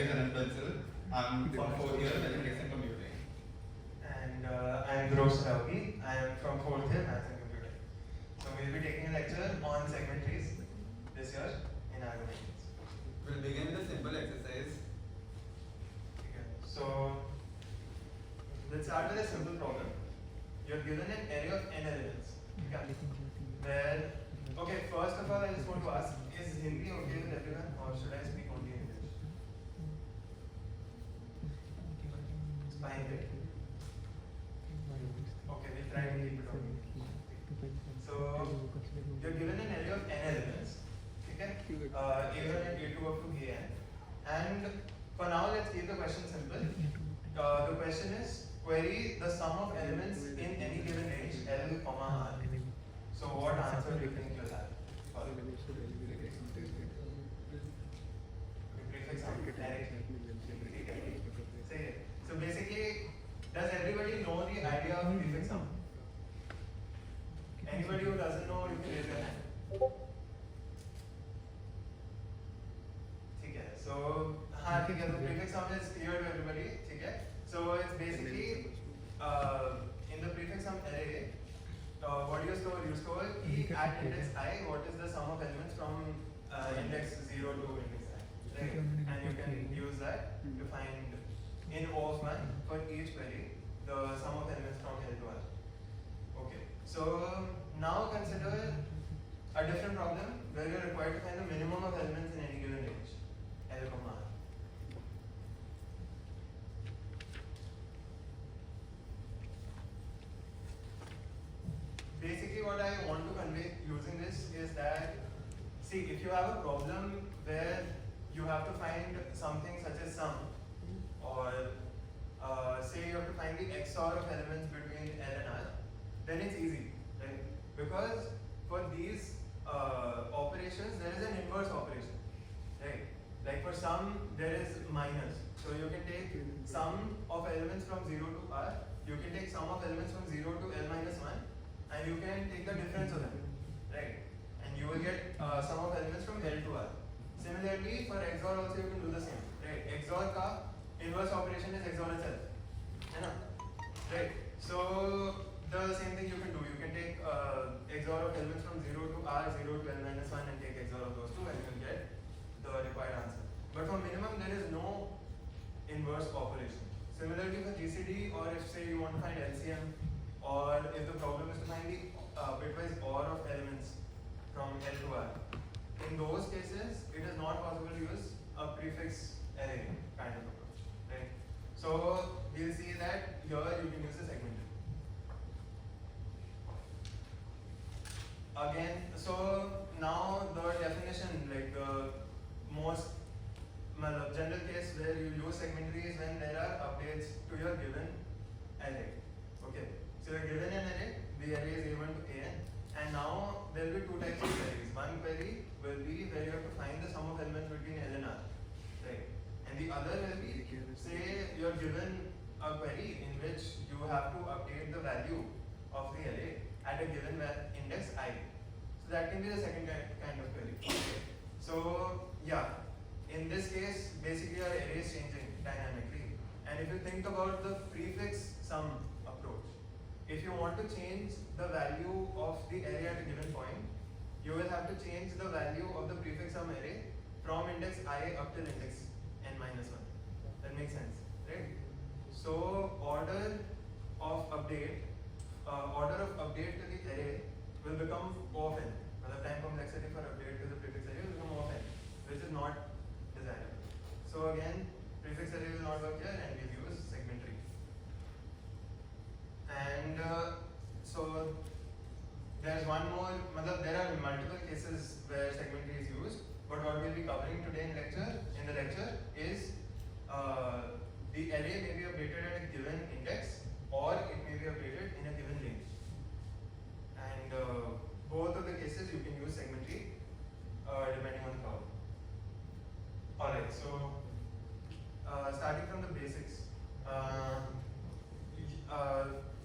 I'm from fourth year mathematics and computing. And I am Dhruv Saraogi. I am from fourth year maths and computing. So we'll be taking a lecture on segment trees this year in algorithms. We'll begin with a simple exercise. Okay. So let's start with a simple problem. You're given an array of n elements. Okay. Where, okay, first of all, I just want to ask: is Hindi okay with everyone, or should I speak only English? It's fine, right? Okay, we'll try to keep it on. So you're given an array of n elements, okay? A1 and A2 up to an. And for now, let's keep the question simple. The question is: query the sum of elements in any given range L, R. So what answer do you think you'll have? Prefix sum. Say it. So basically, does everybody know the idea of prefix sum? Anybody who doesn't know, you can raise your hand. ठीक है. So हाँ ठीक है. So prefix sum is clear to everybody. ठीक है. So it's basically in the prefix sum array. What do you store? You store E at index I. What is the sum of elements from index 0 to index I? Right? And you can use that to find in O of 1 for each query the sum of elements from L to R. Okay. So now consider a different problem where you are required to find the minimum of elements in any given range L, R. Basically, what I want to convey using this is that, see, if you have a problem where you have to find something such as sum, or say you have to find the XOR of elements between L and R, then it's easy, right? Because for these operations, there is an inverse operation, right? Like for sum, there is minus. So you can take sum of elements from 0 to R, you can take sum of elements from 0 to L minus 1, and you can take the difference of them, right? And you will get sum of elements from L to R. Similarly, for XOR also you can do the same, right? XOR ka inverse operation is XOR itself, right? So the same thing you can do. You can take XOR of elements from 0 to R, 0 to L minus 1, and take XOR of those two, and you will get the required answer. But for minimum, there is no inverse operation. Similarly, for GCD, or if say you want to find LCM, or if the problem is to find the bitwise OR of elements from L to R, in those cases, it is not possible to use a prefix array kind of approach, right? So we'll see that here you can use a segmented. Again, so now the definition, like the most general case where you use segmentary is when there are updates to your given array. Okay. So you're given an array, the array is A1 to AN, and now there will be two types of queries. One query will be where you have to find the sum of elements between L and R, right? And the other will be, say you're given a query in which you have to update the value of the array at a given index I. So that can be the second kind of query. Okay. So yeah, in this case, basically our array is changing dynamically. And if you think about the prefix sum approach, if you want to change the value of the array at a given point, you will have to change the value of the prefix sum array from index I up till index n minus 1. That makes sense, right? So order of update to the array will become O of n. The time complexity for update to the prefix array will become O of n, which is not desirable. So again, prefix array will not work here, and we'll use segmentary. And so there's one more, there are multiple cases where segmentary is used, but what we'll be covering today in the lecture is the array may be updated at a given index, or it may be updated in a given range. And both of the cases you can use segmentary depending on the problem. Alright, so starting from the basics.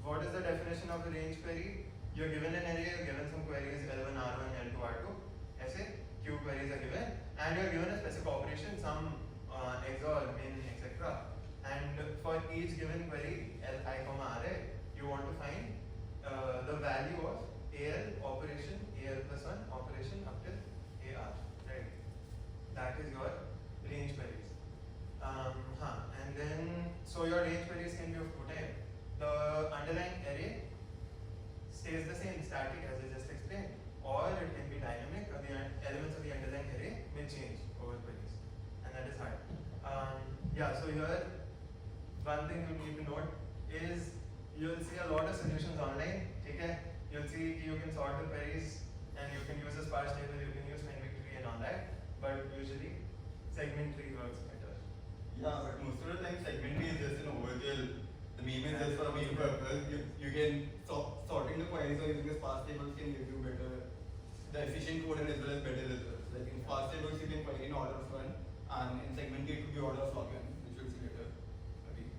What is the definition of a range query? You're given an array, you're given some queries L1, R1, L2, R2, ऐसे Q queries are given, and you're given a specific operation, some XOR, min, etc. And for each given query, Li comma Ra, you want to find the value of AL operation, AL plus 1 operation up till AR, right? That is your range queries. And then, so your range queries can be of two types. The underlying array stays the same, static as I just explained, or it can be dynamic, or the elements of the underlying array will change over queries, and that is hard. Yeah, so here, one thing you need to note is you'll see a lot of solutions online, okay? You'll see you can sort the queries and you can use a sparse table, you can use Fenwick tree and all that, but usually segment tree works better. Yeah, but most of the time segment tree is just an overkill. The meme is just for a meme purpose. You can sorting the queries or using the sparse tables can give you better, the efficient code and as well as better results. Like in sparse tables you can query in order of one, and in segment tree it could be order of log n, which we'll see later. Okay.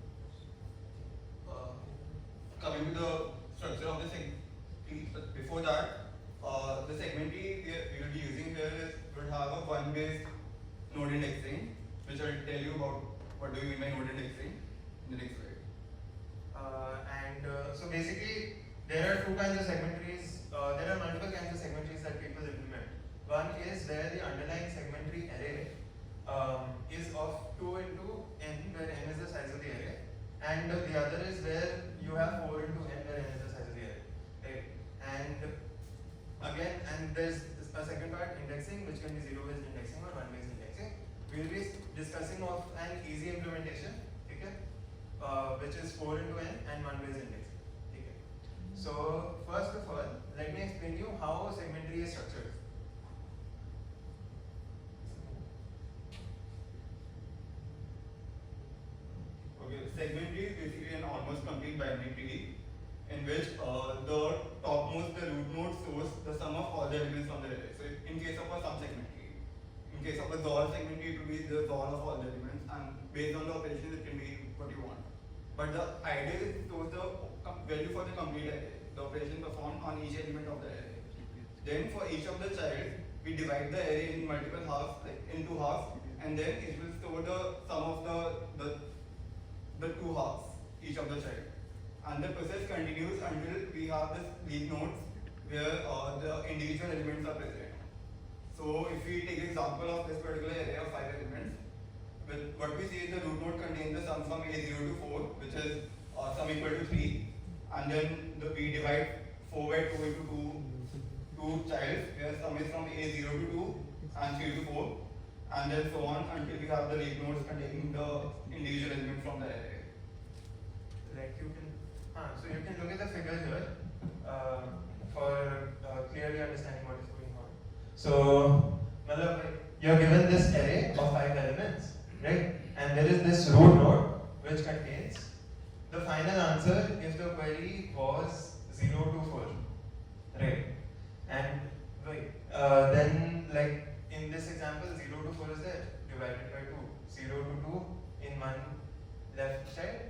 Coming to the structure of the segment tree, but before that, the segment tree we will be using here is will have a one-based node indexing, which I'll tell you about what do you mean by node indexing in the next slide. So basically, there are two kinds of segment trees. There are multiple kinds of segment trees that people implement. One is where the underlying segment tree array is of 2 into n, where n is the size of the array, and the other is where you have 4 into n, where n is the size of the array. Right? And again, and there's a second part, indexing, which can be zero-based indexing or one-based indexing. We'll be discussing of an easy implementation, okay, which is 4 into n and one-based indexing. Okay. So first of all, let me explain you how segment tree is structured. Okay, segment tree is basically an almost complete binary tree in which the topmost, the root node stores the sum of all the elements from the array. So in case of a subsegment tree, in case of a Zor segment tree, it will be the Zor of all the elements, and based on the operations, it can be what you want. But the idea is to store the value for the complete array, the operation performed on each element of the array. Then for each of the child, we divide the array in multiple halves, like into halves, and then it will store the sum of the two halves, each of the child. And the process continues until we have this leaf nodes where the individual elements are present. So if we take example of this particular array of 5 elements, with what we see is the root node contains the sum from A0 to 4, which is sum equal to 3, and then we divide 4 by 2 into two childs, where sum is from A0 to 2 and 3 to 4, and then so on until we have the leaf nodes containing the individual element from the array. Like you can, so you can look at the figure here for clearly understanding what is going on. So, you're given this array of 5 elements, right? And there is this root node which contains the final answer if the query was 0 to 4, right? And then, like in this example, 0 to 4 is there, divided by 2. 0 to 2 in one left child,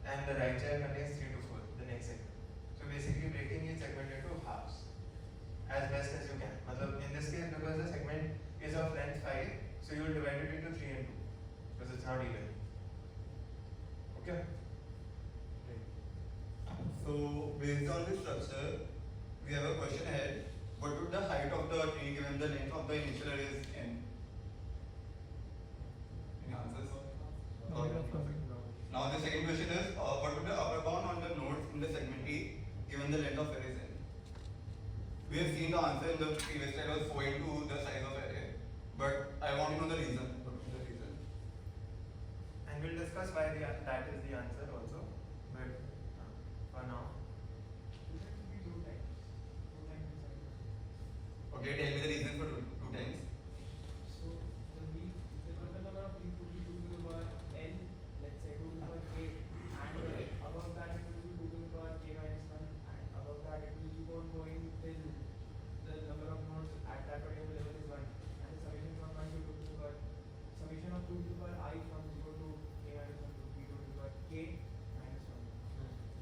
and the right child contains 3 to 4, the next segment. So basically breaking each segment into halves as best as you can. In this case, because the segment is of length 5, so you will divide it into 3 and 2 because it's not even. Okay? So based on this structure, we have a question ahead. What would the height of the tree given the length of the initial array is n? Any answers? Now the second question is, what would the upper bound on the nodes in the segment tree given the length of array is n? We have seen the answer in the previous slide was 4 into the size of array, but I want to know the reason. What is the reason? And we'll discuss why that is the answer also. But for now. Okay, tell me the reason for two times. So the total number of leaves would be 2 to the power n, let's say 2 to the power k, and above that it will be 2 to the power k minus 1, and above that it will keep on going till the number of nodes at that particular level is 1, and the summation from 1 to 2 to the power, summation of 2 to the power I from 0 to k minus 1 to b to the power k minus 1.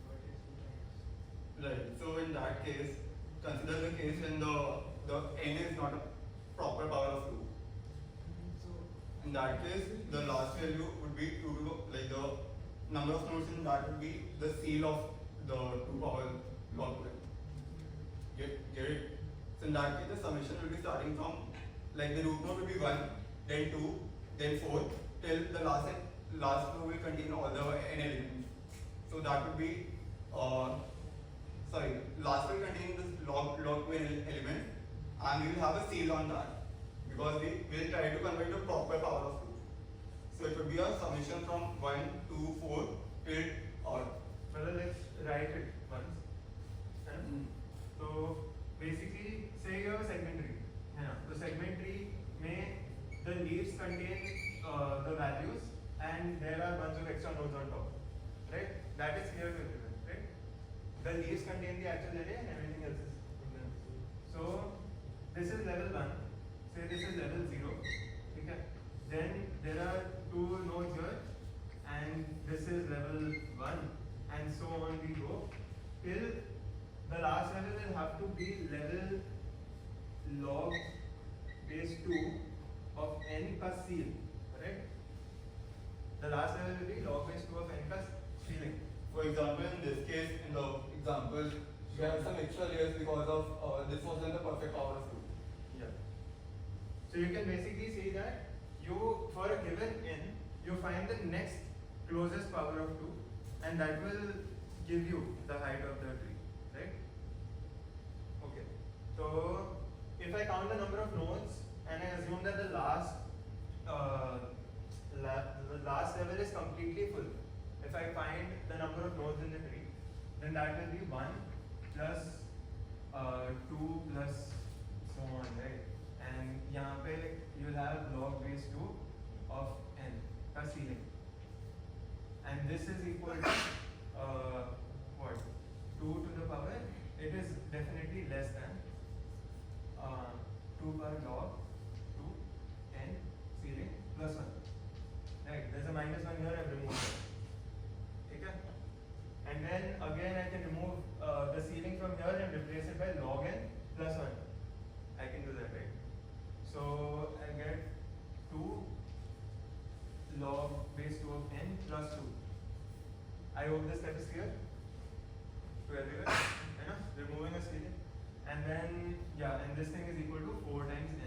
So it is 2 times. Right. So in that case, consider the case when the n is not a proper power of 2. So In that case, the last value would be 2 to like the number of nodes in that would be the seal of the 2 power log n. Get it? So in that case, the summation will be starting from like the root node will be 1, then 2, then 4, till the last row will contain all the n elements. So that would be last will contain this log 2 element, and we will have a seal on that because we will try to convert the proper power of 2. So it would be a summation from 1 to 4 till odd. Well, let's write it once. So basically, say you have a segment tree. The segment tree may the leaves contain the values, and there are bunch of extra nodes on top, right? That is clear to everyone, right? The leaves contain the actual array and everything else is ignorant. So this is level 1. Say this is level 0. Okay. Then there are 2 nodes here, and this is level 1, and so on we go till the last level will have to be level log base 2 of n plus seal, right? The last level will be log base 2 of n plus sealing. For example, in this case, in the example, we have some extra layers because of this wasn't the perfect power of 2. Yeah. So you can basically say that you, for a given n, you find the next closest power of 2, and that will give you the height of the tree, right? Okay. So if I count the number of nodes and I assume that the last level is completely full, if I find the number of nodes in the tree, then that will be 1 plus 2 plus so on, right? And यहाँ पे you'll have log base 2 of n का ceiling, and this is equal to what? 2 to the power. It is definitely less than 2 per log 2 n ceiling plus 1. Right? There's a minus 1 here. I've removed it. Okay? And then again I can remove the ceiling from here and replace it by log n plus 1. I can do that, right? So I get 2 log base 2 of n plus 2. I hope this step is clear to everyone. Removing a ceiling. And then, yeah, and this thing is equal to 4 times n.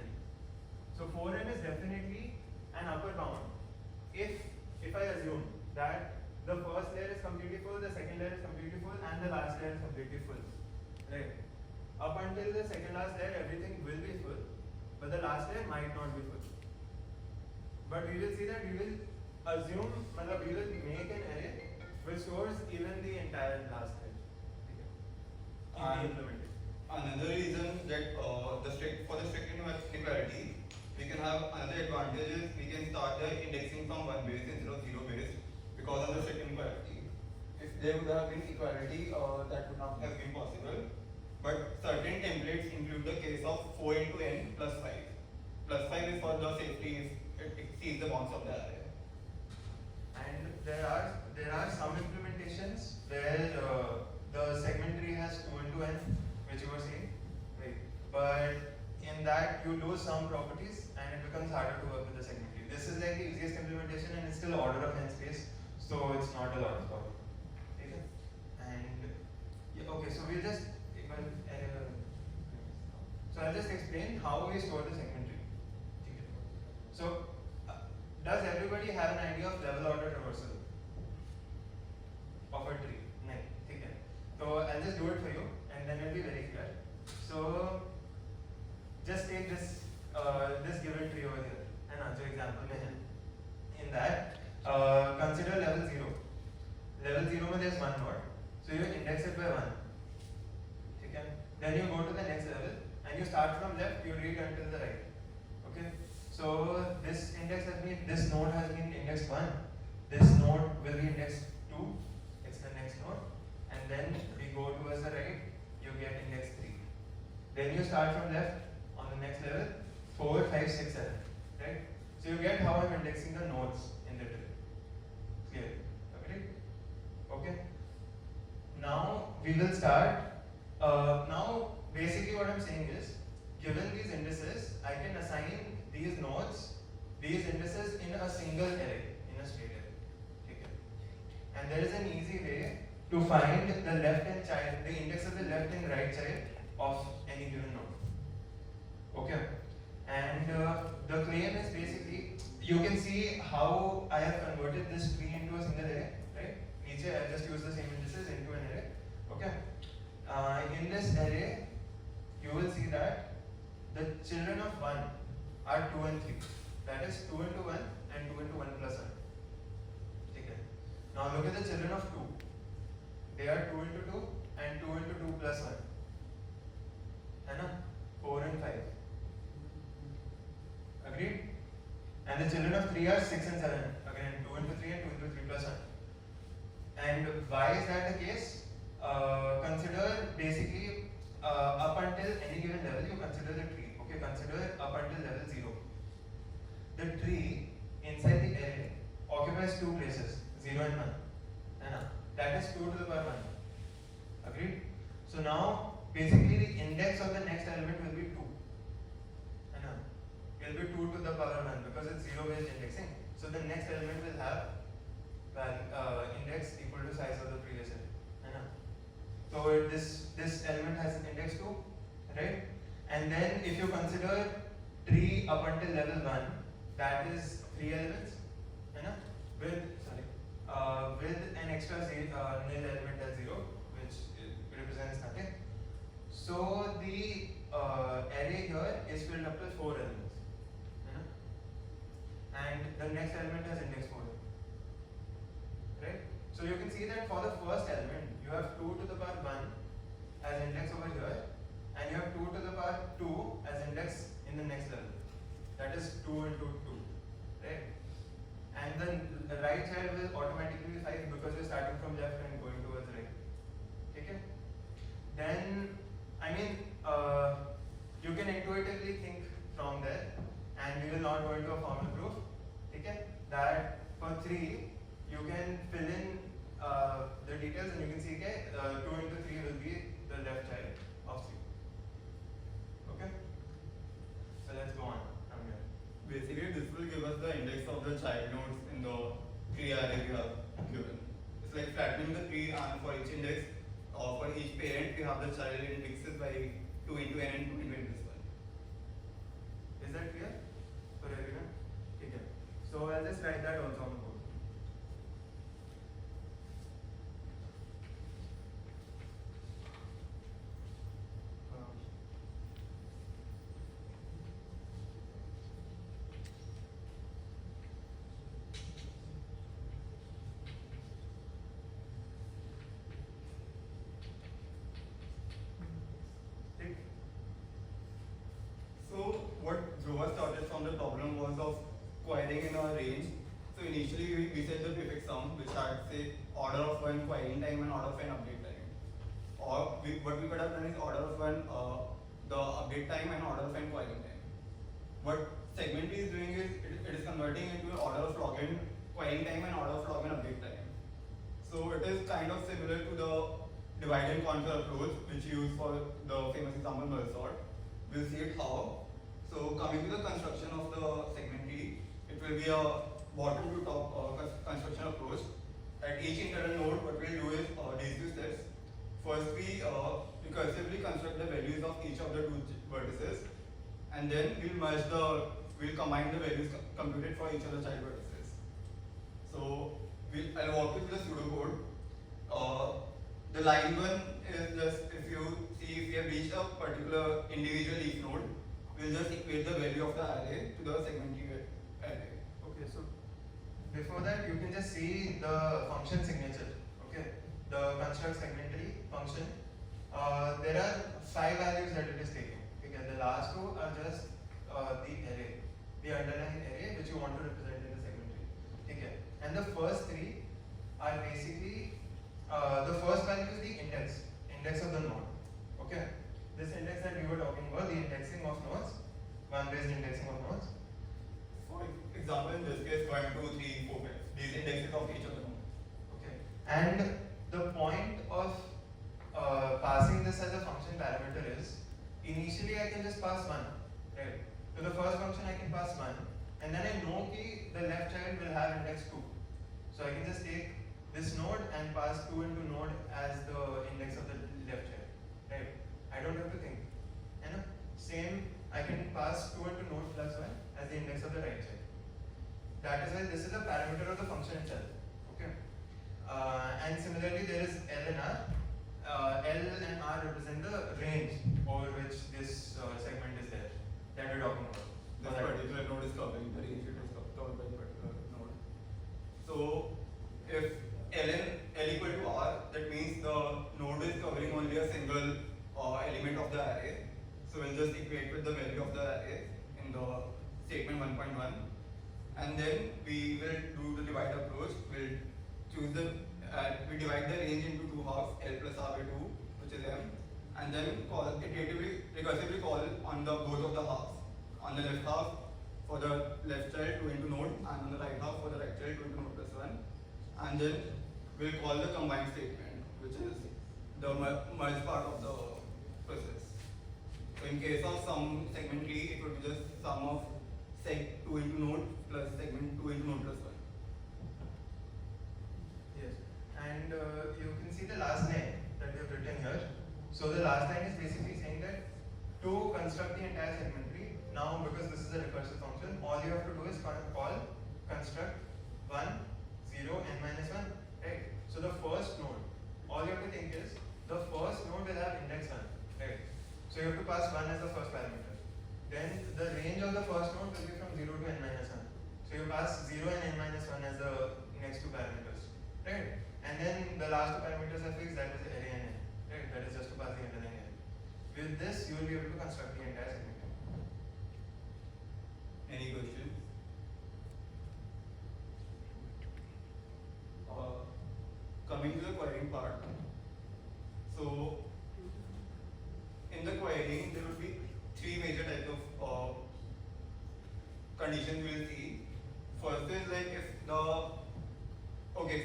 So 4n is definitely an upper bound if I assume that the first layer is completely full, the second layer is completely full, and the last layer is completely full. Right? Up until the second last layer, everything will be full, but the last layer might not be full. But we will see that we will assume, we will make an array which stores even the entire last layer. In the implementation. Another reason that for the strict inequality, we can have another advantage is we can start the indexing from 1 base instead of 0 base because of the strict inequality. If there would have been equality, that would not have been possible. But certain templates include the case of 4 into n plus 5. Plus 5 is for the safety if it exceeds the bounds of the array. And there are some implementations where the segment tree has 2 into n, which you were saying, right? But in that you lose some properties and it becomes harder to work with the segment tree. This is like the easiest implementation and it's still order of n space, so it's not a lot of problem. Okay? And yeah, okay, so we'll just I'll just explain how we store the segment tree. Okay. So does everybody have an idea of level order traversal of a tree? No. Okay. So I'll just do it for you and then it'll be very clear. So just take this given tree over here and answer example में है. In that, consider level 0. Level 0 में there's 1 node. So you index it by 1. Okay. Then you go to the next level and you start from left, you read until the right. Okay. So this node has been indexed 1. This node will be indexed 2. It's the next node. And then we go towards the right, you get index 3. Then you start from left on the next level, 4, 5, 6, 7. Right? So you get how I'm indexing the nodes in the tree. Clear? Okay? Okay. Now we will start. Now basically what I'm saying is, given these indices, I can assign these nodes these indices in a single array, in a straight array. Okay. And there is an easy way to find the left and child, the index of the left and right child of any given node. Okay. And the claim is basically, you can see how I have converted this tree into a single array, right? Niche, I just use the same indices into an array. Okay. In this array, you will see that the children of 1 are 2 and 3. That is 2 into 1 and 2 into 1 plus 1. Okay. Now look at the children of 2. They are 2 into 2 and 2 into 2 plus 1. है ना? 4 and 5. Agreed? And the children of 3 are 6 and 7. Again, 2 into 3 and 2 into 3 plus 1. And why is that the case? Consider basically up until any given level, you consider the tree. Okay, consider up until level 0. The tree inside the array occupies two places, 0 and 1. That is 2 to the power 1. Agreed? So now, basically the index of the next element will be 2. It will be 2 to the power 1 because it's 0 based indexing. So the next element will have index equal to size of the previous element. So this element has an index 2, right? And then if you consider tree up until level 1, that is 3 elements, with an extra nil element as 0, which represents nothing. So the array here is filled up with 4 elements, and the next element has index 4, right? So you can see that for the first element, you have 2 to the power 1 as index over here, and you have 2 to the power 2 as index in the next level. That is 2 into 2, right? And then the right child will automatically be 5 because we're starting from left and going towards right. Okay? Then, I mean, you can intuitively think from there, and we will not go into a formal proof. Okay? That for 3, you can fill in the details and you can see, okay, 2 into 3 will be the left child of 3. Okay? So let's go on from here. Basically, this will give us the index of the child nodes in the tree array we have given. It's like flattening the tree, and for each index, or for each parent, we have the child indexes by 2 into n and 2 into n plus 1. Is that clear for everyone? Okay. So I'll just write that also on the board. So what drove us started from the problem was of querying in our range. So initially we said the prefix sum, which had say order of 1 querying time and order of n update time. Or what we could have done is order of 1 the update time and order of n querying time. What segment is doing is it is converting into an order of log n querying time and order of log n update time. So it is kind of similar to the divide and conquer approach which you use for the famous example merge sort. We'll see it how. So coming to the construction of the segment tree, it will be a bottom to top construction approach. At each internal node, what we'll do is these two steps. First, we recursively construct the values of each of the 2 vertices, and then we'll combine the values computed for each of the child vertices. So I'll walk you through the pseudocode. The line 1 is just if you have reached a particular individual leaf node, we'll just equate the value of the array to the segment tree array. Okay, so before that, you can just see the function signature. Okay, the construct segment tree function. There are 5 values that it is taking. Okay, the last 2 are just the array, the underlying array which you want to represent in the segment tree. Okay, and the first 3 are basically the first value is the index of the node. Okay, this index that we were talking about, the indexing of nodes, 1-based indexing of nodes. For example, in this case, 1, 2, 3, 4, 5. These indexes of each of the nodes. Okay, and the point of passing this as a function parameter is, initially I can just pass 1, right? To the first function I can pass 1, and then I know can just take this node and pass 2 into node as the index of the left child, right? I don't have to think. You know? Same, I can pass 2 into node plus 1 as the index of the right child. That is why this is a parameter of the function itself. Okay. And similarly, there is L and R. L and R represent the range over which this segment is there that we're talking about. This particular node is covering the range it is covered by the particular node. So if L equal to R, that means the node is covering only a single element of the array. So we'll just equate with the value of the array in the statement 1.1, and then we will do the divide approach. We'll choose the we divide the range into two halves, L plus R by 2, which is M, and then recursively call on the both of the halves. On the left half for the left child 2 into node, and on the right half for the right child 2 into node plus 1, and then we'll call the combined statement, which is the merge part of the process. So in case of some segment tree, it would be just sum of seg 2 into node plus segment 2 into node plus 1. Yes, and you can see the last line that we have written here. So the last line is basically saying that to construct the entire segment tree, now because this is a recursive function, all you have to do is call construct 1, 0, n minus 1, right? So the first node, all you have to think is the first node will have index 1, right? So you have to pass 1 as the first parameter. Then the range of the first node will be from 0 to n minus 1. So you pass 0 and n minus 1 as the next two parameters, right? And then the last two parameters are fixed, that is array and n, right? That is just to pass the underlying array. With this, you will be able to construct the entire segment. Any questions? Coming to the querying part. So in the querying, there would be three major types of conditions we will see. First is like if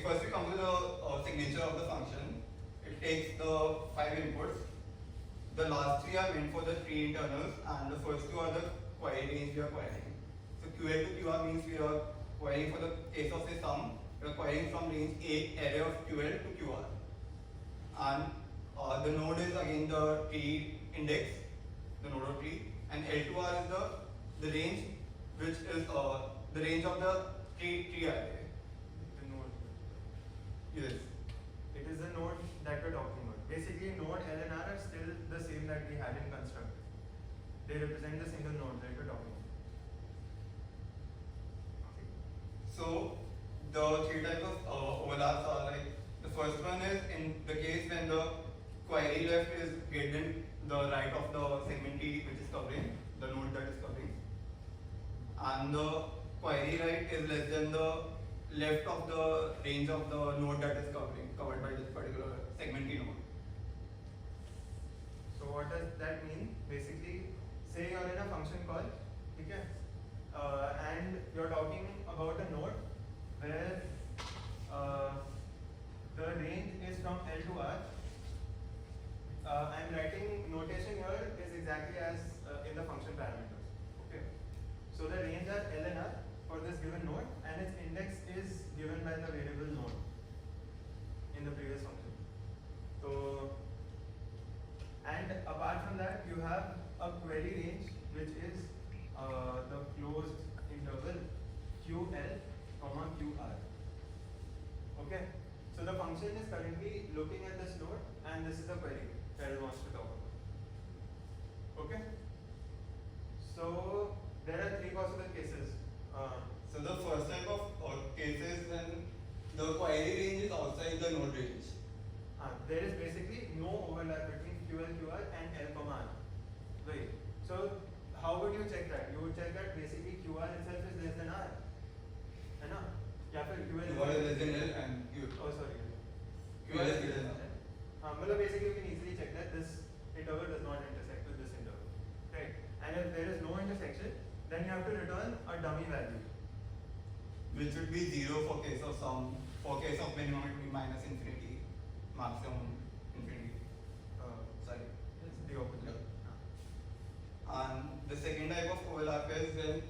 first we come to the signature of the function. It takes the 5 inputs. The last 3 are meant for the tree internals, and the first 2 are the query range we are querying. So QL to QR means we are querying for the case of say sum, we are querying from range A array of QL to QR. And the node is again the tree index, the node of tree, and L to R is the range which is the range of the tree array. The node. Yes. It is the node that we're talking about. Basically, node L and R are still the same that we had in construct. They represent the single node that we're talking about. So the three types of overlaps are like, the first one is in the case when the query left is greater than the right of the segment T which is covering, the node that is covering, and the query right is less than the left of the range of the node that is covered by this particular segment T node. So what does that mean? Basically, say you're in a function call, okay, and you're talking about a node where the range is from L to R. I'm writing notation here is exactly as in the function parameters. Okay. So the range are L and R for this given node, and its index is given by the variable node in the previous function. So, and apart from that, you have a query range which is the closed interval QL, QR. Okay. So the function is currently looking at this node, and this is the query that it wants to talk about. Okay. So there are 3 possible cases. So the first type of cases when the query range is outside the node range. There is basically no overlap between QL, QR and L, R. Right. So how would you check that? You would check that basically QR itself is less than R. है ना? या फिर QL QR is less than L and Q. Oh sorry. QL is greater than L. Well, basically you can easily check that this interval does not intersect with this interval. Right. And if there is no intersection, then you have to return a dummy value. Which would be 0 for case of sum, for case of minimum it would be minus infinity, maximum infinity. Sorry. It's the opposite. And the second type of overlap is when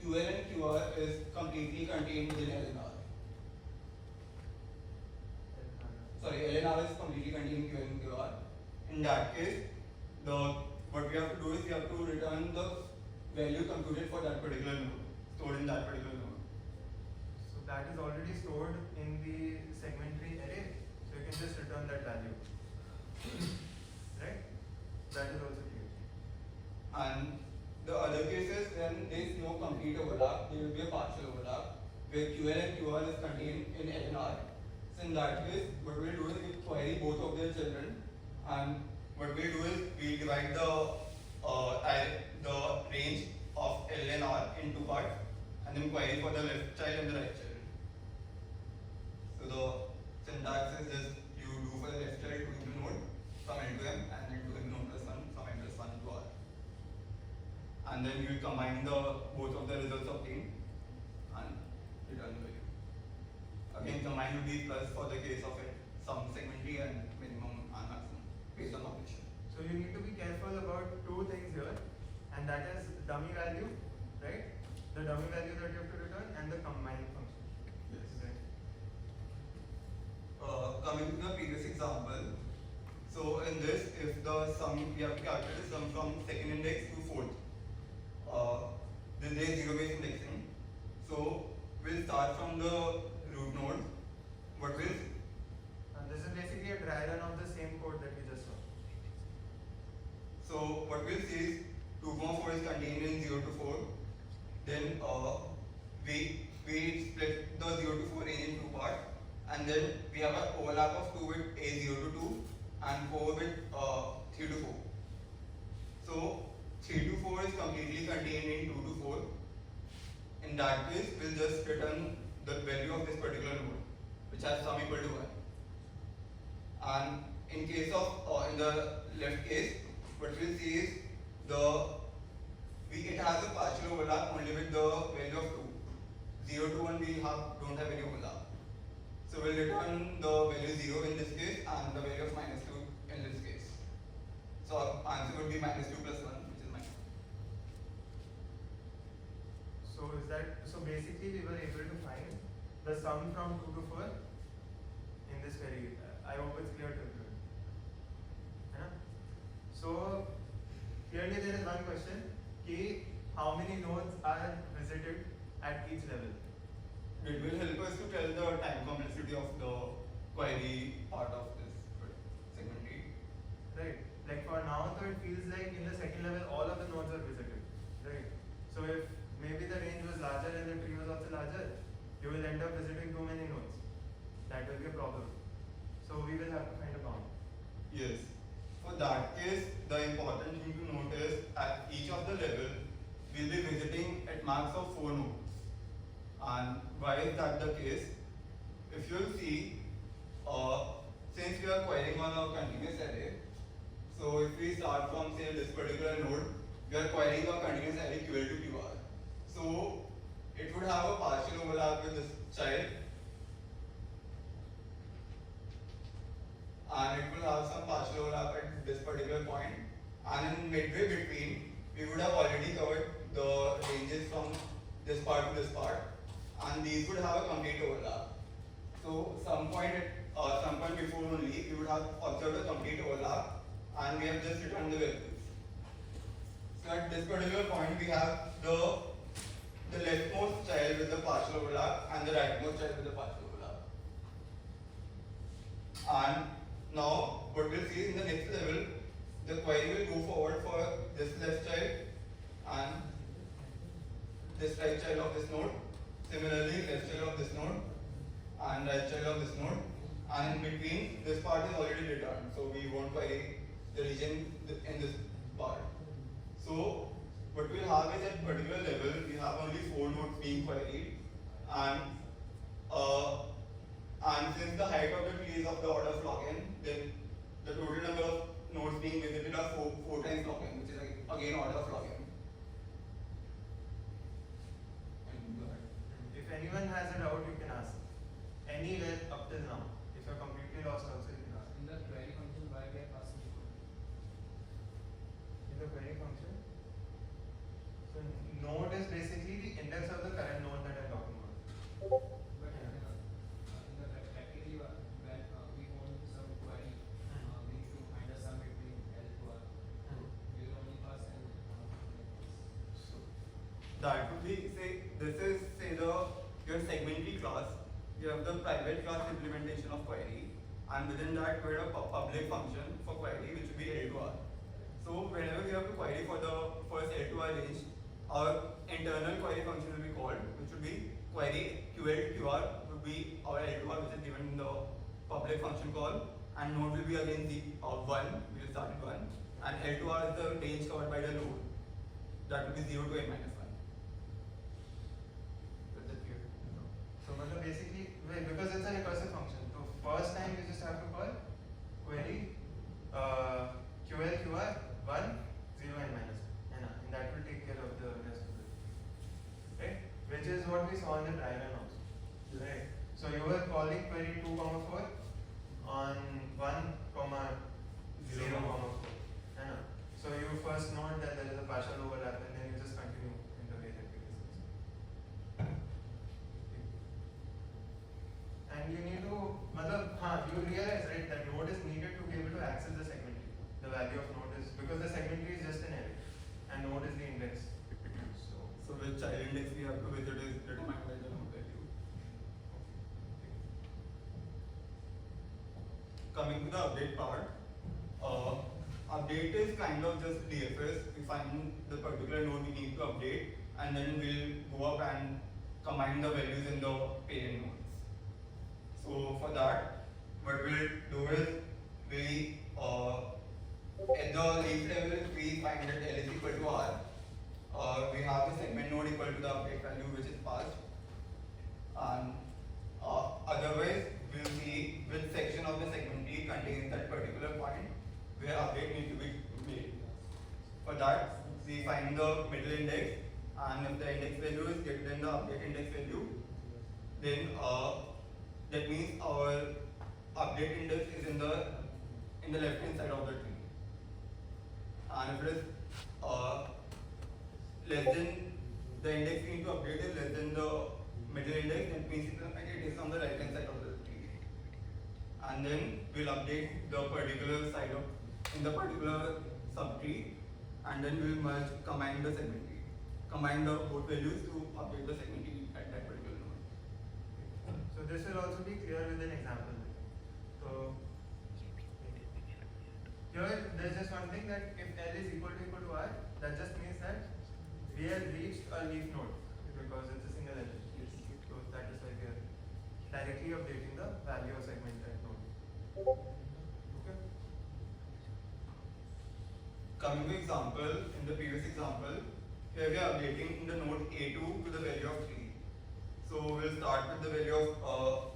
QL and QR is completely contained within L and R. LNR is completely contained in QR and QR. In that case, what we have to do is we have to return the value computed for that particular node, stored in that particular node. So that is already stored in the segmentary array. So you can just return that value. Right? That is also clear. And the other cases when there is no complete overlap, there will be a partial overlap where QL and QR is contained in LNR. So in that case, what we'll do is we query both of their children, and what we'll do is we divide the range of LNR into parts and then query for the left child and the right child. So the syntax is just you do for the left child to the node from N to M and then to the node plus 1 from N plus 1 to R. And then you combine both of the results obtained and return the value. Again, combine will be plus for the case of it, some segmentary and minimum and maximum based on operation. So you need to be careful about two things here, and that is dummy value, right? The dummy value that you have to return and the combine function. Yes. Right. Coming to the previous example, so in this, if the sum, we have to calculate the sum from second index to fourth. Then there is zero-based indexing. So we'll start from the root node. What will? And this is basically a dry run of the same code that we just saw. So what we'll see is 2,4 is contained in 0 to 4. Then we split the 0 to 4 range in two parts, and then we have an overlap of 2 with A0 to 2 and 4 with 3 to 4. So 3 to 4 is completely contained in 2 to 4. In that case, we'll just return the value of this particular node, which has sum equal to 1. And in case of in the left case, what we'll see is it has a partial overlap only with the value of 2. 0 to 1 we don't have any overlap. So we'll return the value 0 in this case and the value of minus 2 in this case. So our answer would be minus 2 plus 1, which is minus 2. So so basically we were able to find the sum from 2 to 4 in this query. I hope it's clear to everyone. Yeah? So clearly there is one question, how many nodes are visited at each level? It will help us to tell the time complexity of the query part of this segmentary. Right. Like for now, so it feels like in the second level all of the nodes are visited. Right. So if maybe the range was larger and the tree was also larger, you will end up visiting too many nodes. That will be a problem. So we will have to find a bound. Yes. For that case, the important thing to note is at each of the level, we'll be visiting at max of 4 nodes. And why is that the case? If you'll see, since we are querying on a continuous array, so if we start from say this particular node, we are querying a continuous array QL to QR. So it would have a partial overlap with this child, and it will have some partial overlap at this particular point, and in midway between, we would have already covered the ranges from this part to this part, and these would have a complete overlap. So some point before only, we would have observed a complete overlap, and we have just returned the values. So at this particular point, we have the leftmost child with the partial overlap and the rightmost child with the partial overlap. And now, what we'll see is in the next level, the query will go forward for this left child and this right child of this node. Similarly, left child of this node and right child of this node. And in between, this part is already returned, so we won't query the region in this part. So, what we'll have is at particular level, we have only 4 nodes being queried, and since the height of the tree is of the order of log n, then the total number of nodes being visited are 4 times log n, which is again order of log n. If anyone has a doubt, you can ask. Anywhere up till now. If you're completely lost also, you can ask. In the query function, why we are passing equal? In the query function. So node is basically the index of the current node that I'm talking about. But in the practically when we want That would be, say, this is, say, your segmentary class. You have the private class implementation of query, and within that, we have a public function for query, which will be L2R. So, whenever we have to query for the first L2R range, our internal query function will be called, which will be query QL2R, would be our L2R, which is given in the public function call, and node will be again the 1, we will start with 1, and L2R is the range covered by the node. That will be 0 to n minus 1. Is that clear? So basically, because it's a recursive function, so first time you just have to call query QL QR 1 0 and minus 1, and that will take care of the rest of it, right? Which is what we saw in the dry run also, right? So you were calling query 2 comma 4 on 1 comma 0 comma 4, and so you first note that there is a partial overlap, and then you just continue in the way that we discussed. And you need to, you realize, right, that node is needed to be able to access the segmentary. The value of node is, because the segmentary is just an array, and node is the index. So which child index we have to visit is determined by the node value. Coming to the update part, update is kind of just DFS. We find the particular node we need to update, and then we'll go up and combine the values in the parent nodes. So for that, what we'll do is we at the leaf level we find that L is equal to R. We have the segment node equal to the update value which is passed, and otherwise we'll see which section of the segment tree contains that particular point where update needs to be made. For that, we find the middle index, and if the index value is greater than the update index value, then that means our update index is in the left hand side of the tree. And if it is less than the index we need to update is less than the middle index, that means it is on the right hand side of the tree. And then we'll update the particular side of in the particular subtree, and then we'll merge combine the segment tree. Combine the both values to update the segment tree at that particular node. So this will also be clear with an example. So here there's just one thing, that if L is equal to R, that just means that we have reached a leaf node because it's a single element. So that is why we are directly updating the value of segment at node. Okay. Coming to example, in the previous example, here we are updating the node A2 to the value of 3. So we'll start with the value of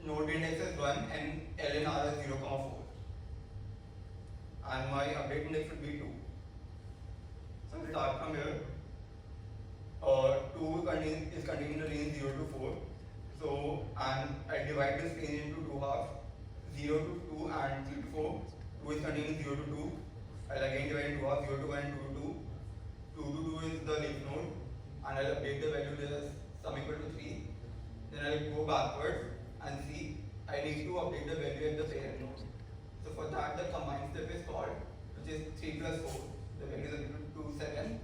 node index is 1 and L and R is 0, 4. And my update index would be 2. So we start from here. 2 is contained in the range 0 to 4. So, and I divide this range into 2 halves, 0 to 2 and 3 to 4. 2 is contained in 0 to 2. I'll again divide into 2 halves, 0 to 1 and 2 to 2. 2 to 2 is the leaf node, and I'll update the value as sum equal to 3. Then I'll go backwards and see I need to update the value at the parent node. So for that, the combined step is called, which is 3 plus 4. The value is equal to 7.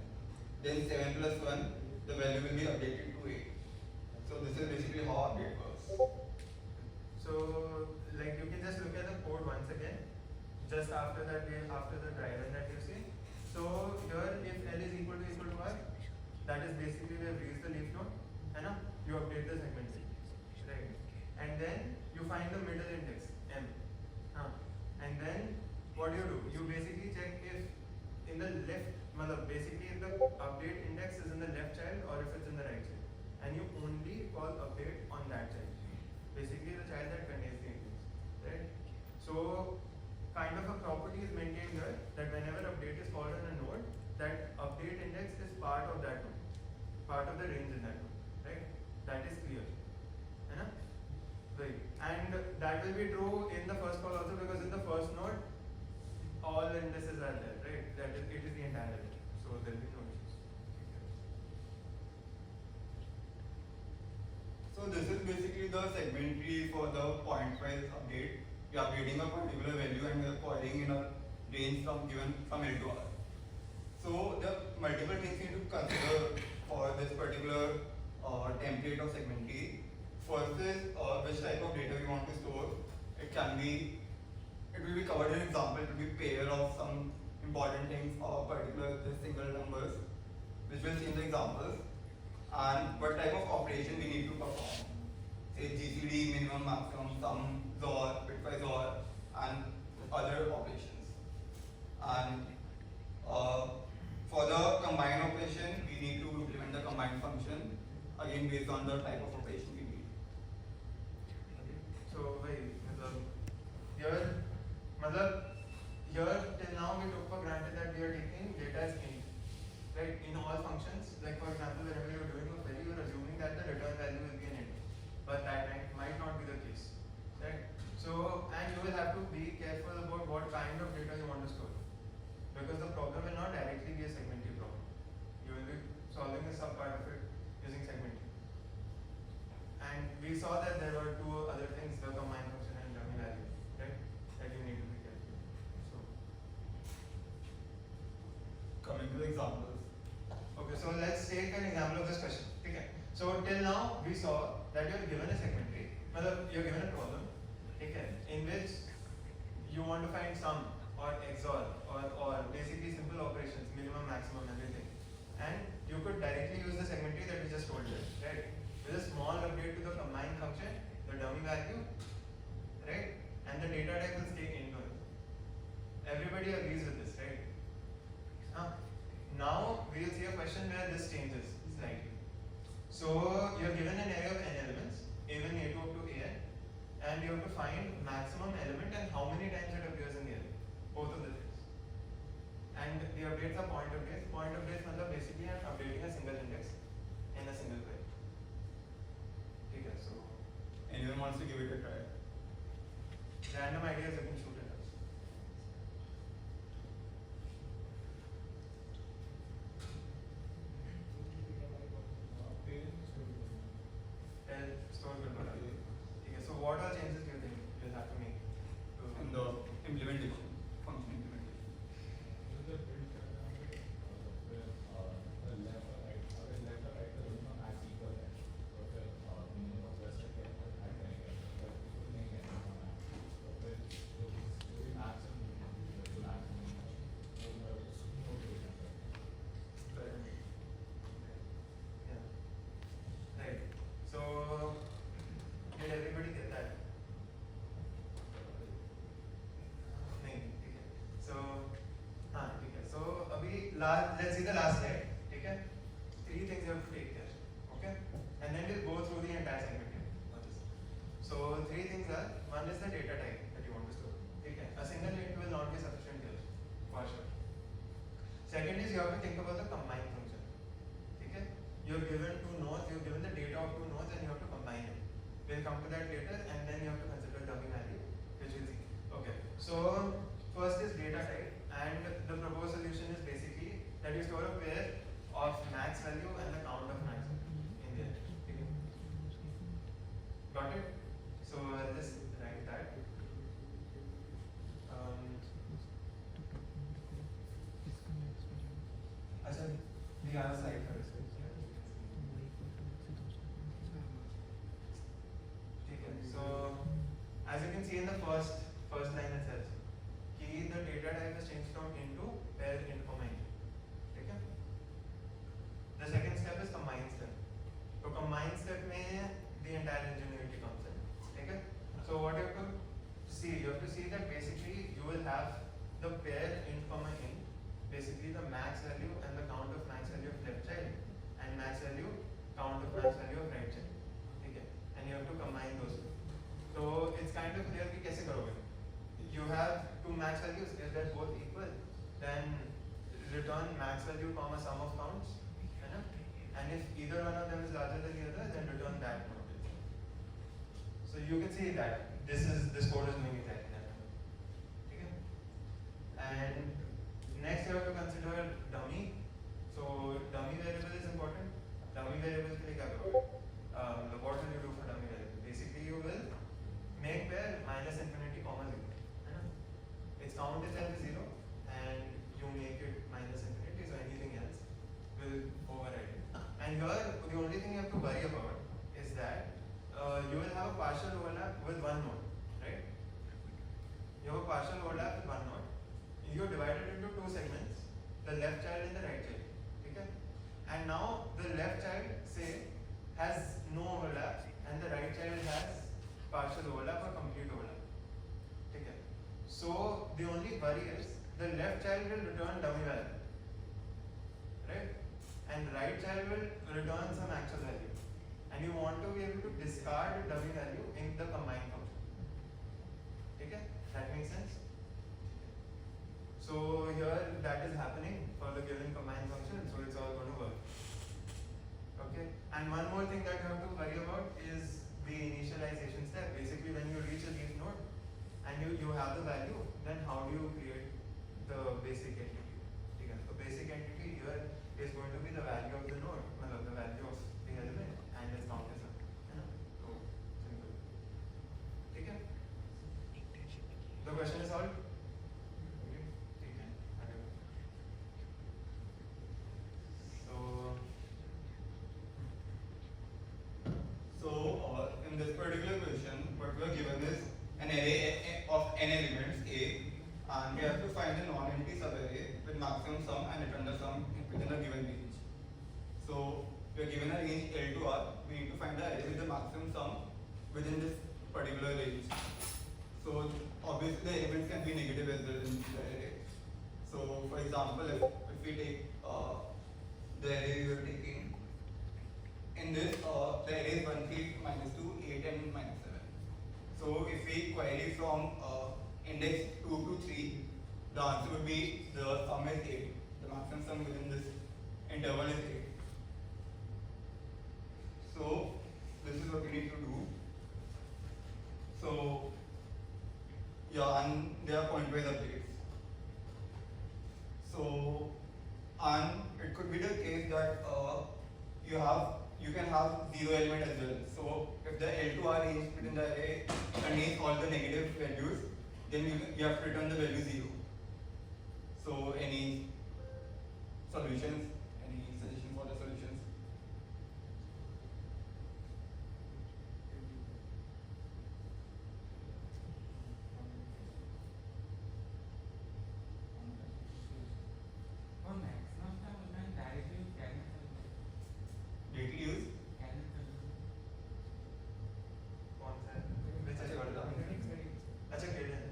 Then 7 plus 1, the value will be updated to 8. So this is basically how update works. So like you can just look at the code once again. Just after that, after the dry run that you see. So here, if L is equal to R, that is basically we have reached the leaf node, and you update the segment tree, right? And then you find the middle index M, and then what do? You basically check if in the left, basically if the update index is in the left child or if it's in the right child, and you only call update on that child, basically the child that contains the index, right? So kind of a property is maintained here that whenever update is called on a node, that update index is part of that node, part of the range in that node, right? That is clear. Right. And that will be true in the first call also, because in the first node, all indices are there, right? That is, it is the entire array. So there will be no issues. So this is basically the segment tree for the point-wise update. We are updating a particular value and we are calling in a range from given from L to R. So the multiple things you need to consider for this particular template of segment key. First is which type of data we want to store. It can be, it will be covered in example, it will be pair of some important things or particular the single numbers, which we'll see in the examples, and what type of operation we need to perform. Say GCD, minimum, maximum, sum, XOR, bitwise OR, and other operations. And for the combine operation, we need to implement the combine function, again based on the type of operation we need. So wait, here, here till now we took for granted that we are taking data as int, right? In all functions, like for example, whenever you're doing a query, you're assuming that the return value will be an int, but that might not be the case, right? So, and you will have to be careful about what kind of data you want to store, because the problem will not directly be a segment key problem. You will be solving a subpart of it using segment key. And we saw that there were two other things, the combine function and dummy value, right? That you need to be careful. So, Coming to the examples. okay, so let's take an example of this question. Okay. So till now we saw that you're given a segment tree, you're given a problem, okay, in which you want to find sum or XOR or basically simple operations, minimum, maximum, everything. And you could directly use the segment tree that we just told you, right? With a small update to the combine function, the dummy value, right? And the data type will stay into it. Everybody agrees with this, right? Now we will see a question where this changes slightly. So you're given an array of n elements, a1, a2 up to an, and you have to find maximum element and how many times it appears in the array. Both of the things. And the updates are point updates. Point updates means basically I'm updating a single index in a single query. Okay, so Anyone wants to give it a try? random ideas you can shoot at us. Store will not update. Okay, so what all changes do you think you'll have to make? In the implementation, function implementation. Yeah. Right. So did everybody get that? नहीं, ठीक है. So हाँ ठीक है. So अभी let's see the last slide. ठीक है. 3 things you have to take care. Okay. And then we'll go through the entire segment here. So 3 things are, one is the data type that you want to store. ठीक है. A single int will not be sufficient here for sure. Second is you have to think about the combine function. Okay? You're given 2 nodes, you're given the data of 2 nodes and you have to combine it. We'll come to that later and then you have to consider dummy value, which we'll see. Okay. So first is data type, and the proposed solution is basically that you store a pair of max value and the count of max value in there. Okay. Got it? So I'll just write that. अच्छा we have a slide first. ठीक है. So as you can see in the first line itself, कि the data type is changed from int to pair int comma int. ठीक है. The second step is combine step. तो combine step में the entire ingenuity comes in. ठीक है. So what you have to see, that basically you will have the pair int comma int, basically the max value and the count of max value of left child and max value count of max value of right child. ठीक है. And you have to combine those two. So it's kind of clear कि कैसे करोगे. You have 2 max values, if they're both equal, then return max value comma sum of counts, है ना? And if either one of them is larger than the other, then return that count. So you can see that this code is doing exactly that. Okay? And next you have to consider dummy. So dummy variable is important. Dummy variable के लिए क्या करोगे? What will you do for dummy variable? Basically you will make pair minus infinity comma 0. है ना? Its count itself is 0 and you make it minus infinity, so anything else will override it. here, the only thing you have to worry about is that you will have a partial overlap with one node, right? You have a partial overlap with one node. You divide it into two segments, the left child and the right child. Okay? And now the left child, say, has no overlap and the right child has partial overlap or complete overlap. Okay? So the only worry is the left child will return dummy value. Right? And right child will return some actual value. And you want to be able to discard dummy value in the combine function. Okay? That makes sense? So here that is happening for the given combine function, so it's all going to work. Okay? And one more thing that you have to worry about is the initialization step. Basically when you reach a leaf node and you have the value, then how do you create the basic entity? Okay? So basic entity here is going to be the value of the node, the value of the element and its counter sum. So simple. Okay? The question is solved? Okay. Okay. So in this particular question, what we are given is an array of n elements A, and we have to find a non-empty subarray with maximum sum and return the sum within a given range. So we are given a range L to R. We need to find the array with the maximum sum within this particular range. So obviously the elements can be negative as well in the array. So for example, if we take the array we are taking, in this the array is 1, 3, minus 2, 8 and minus 7. So if we query from index 2 to 3, the answer would be the sum is 8. The maximum sum within this interval is 8. So this is what we need to do. So yeah, and there are pointwise updates. So and it could be the case that you can have 0 element as well. So if the L to R range within the array contains all the negative values, then you have to return the value 0. So any solutions? Any suggestion for the solutions? For maximum sum, we can directly use Kernel Directly use? कौन सा है? which अच्छा, is what is that? अच्छा gradient.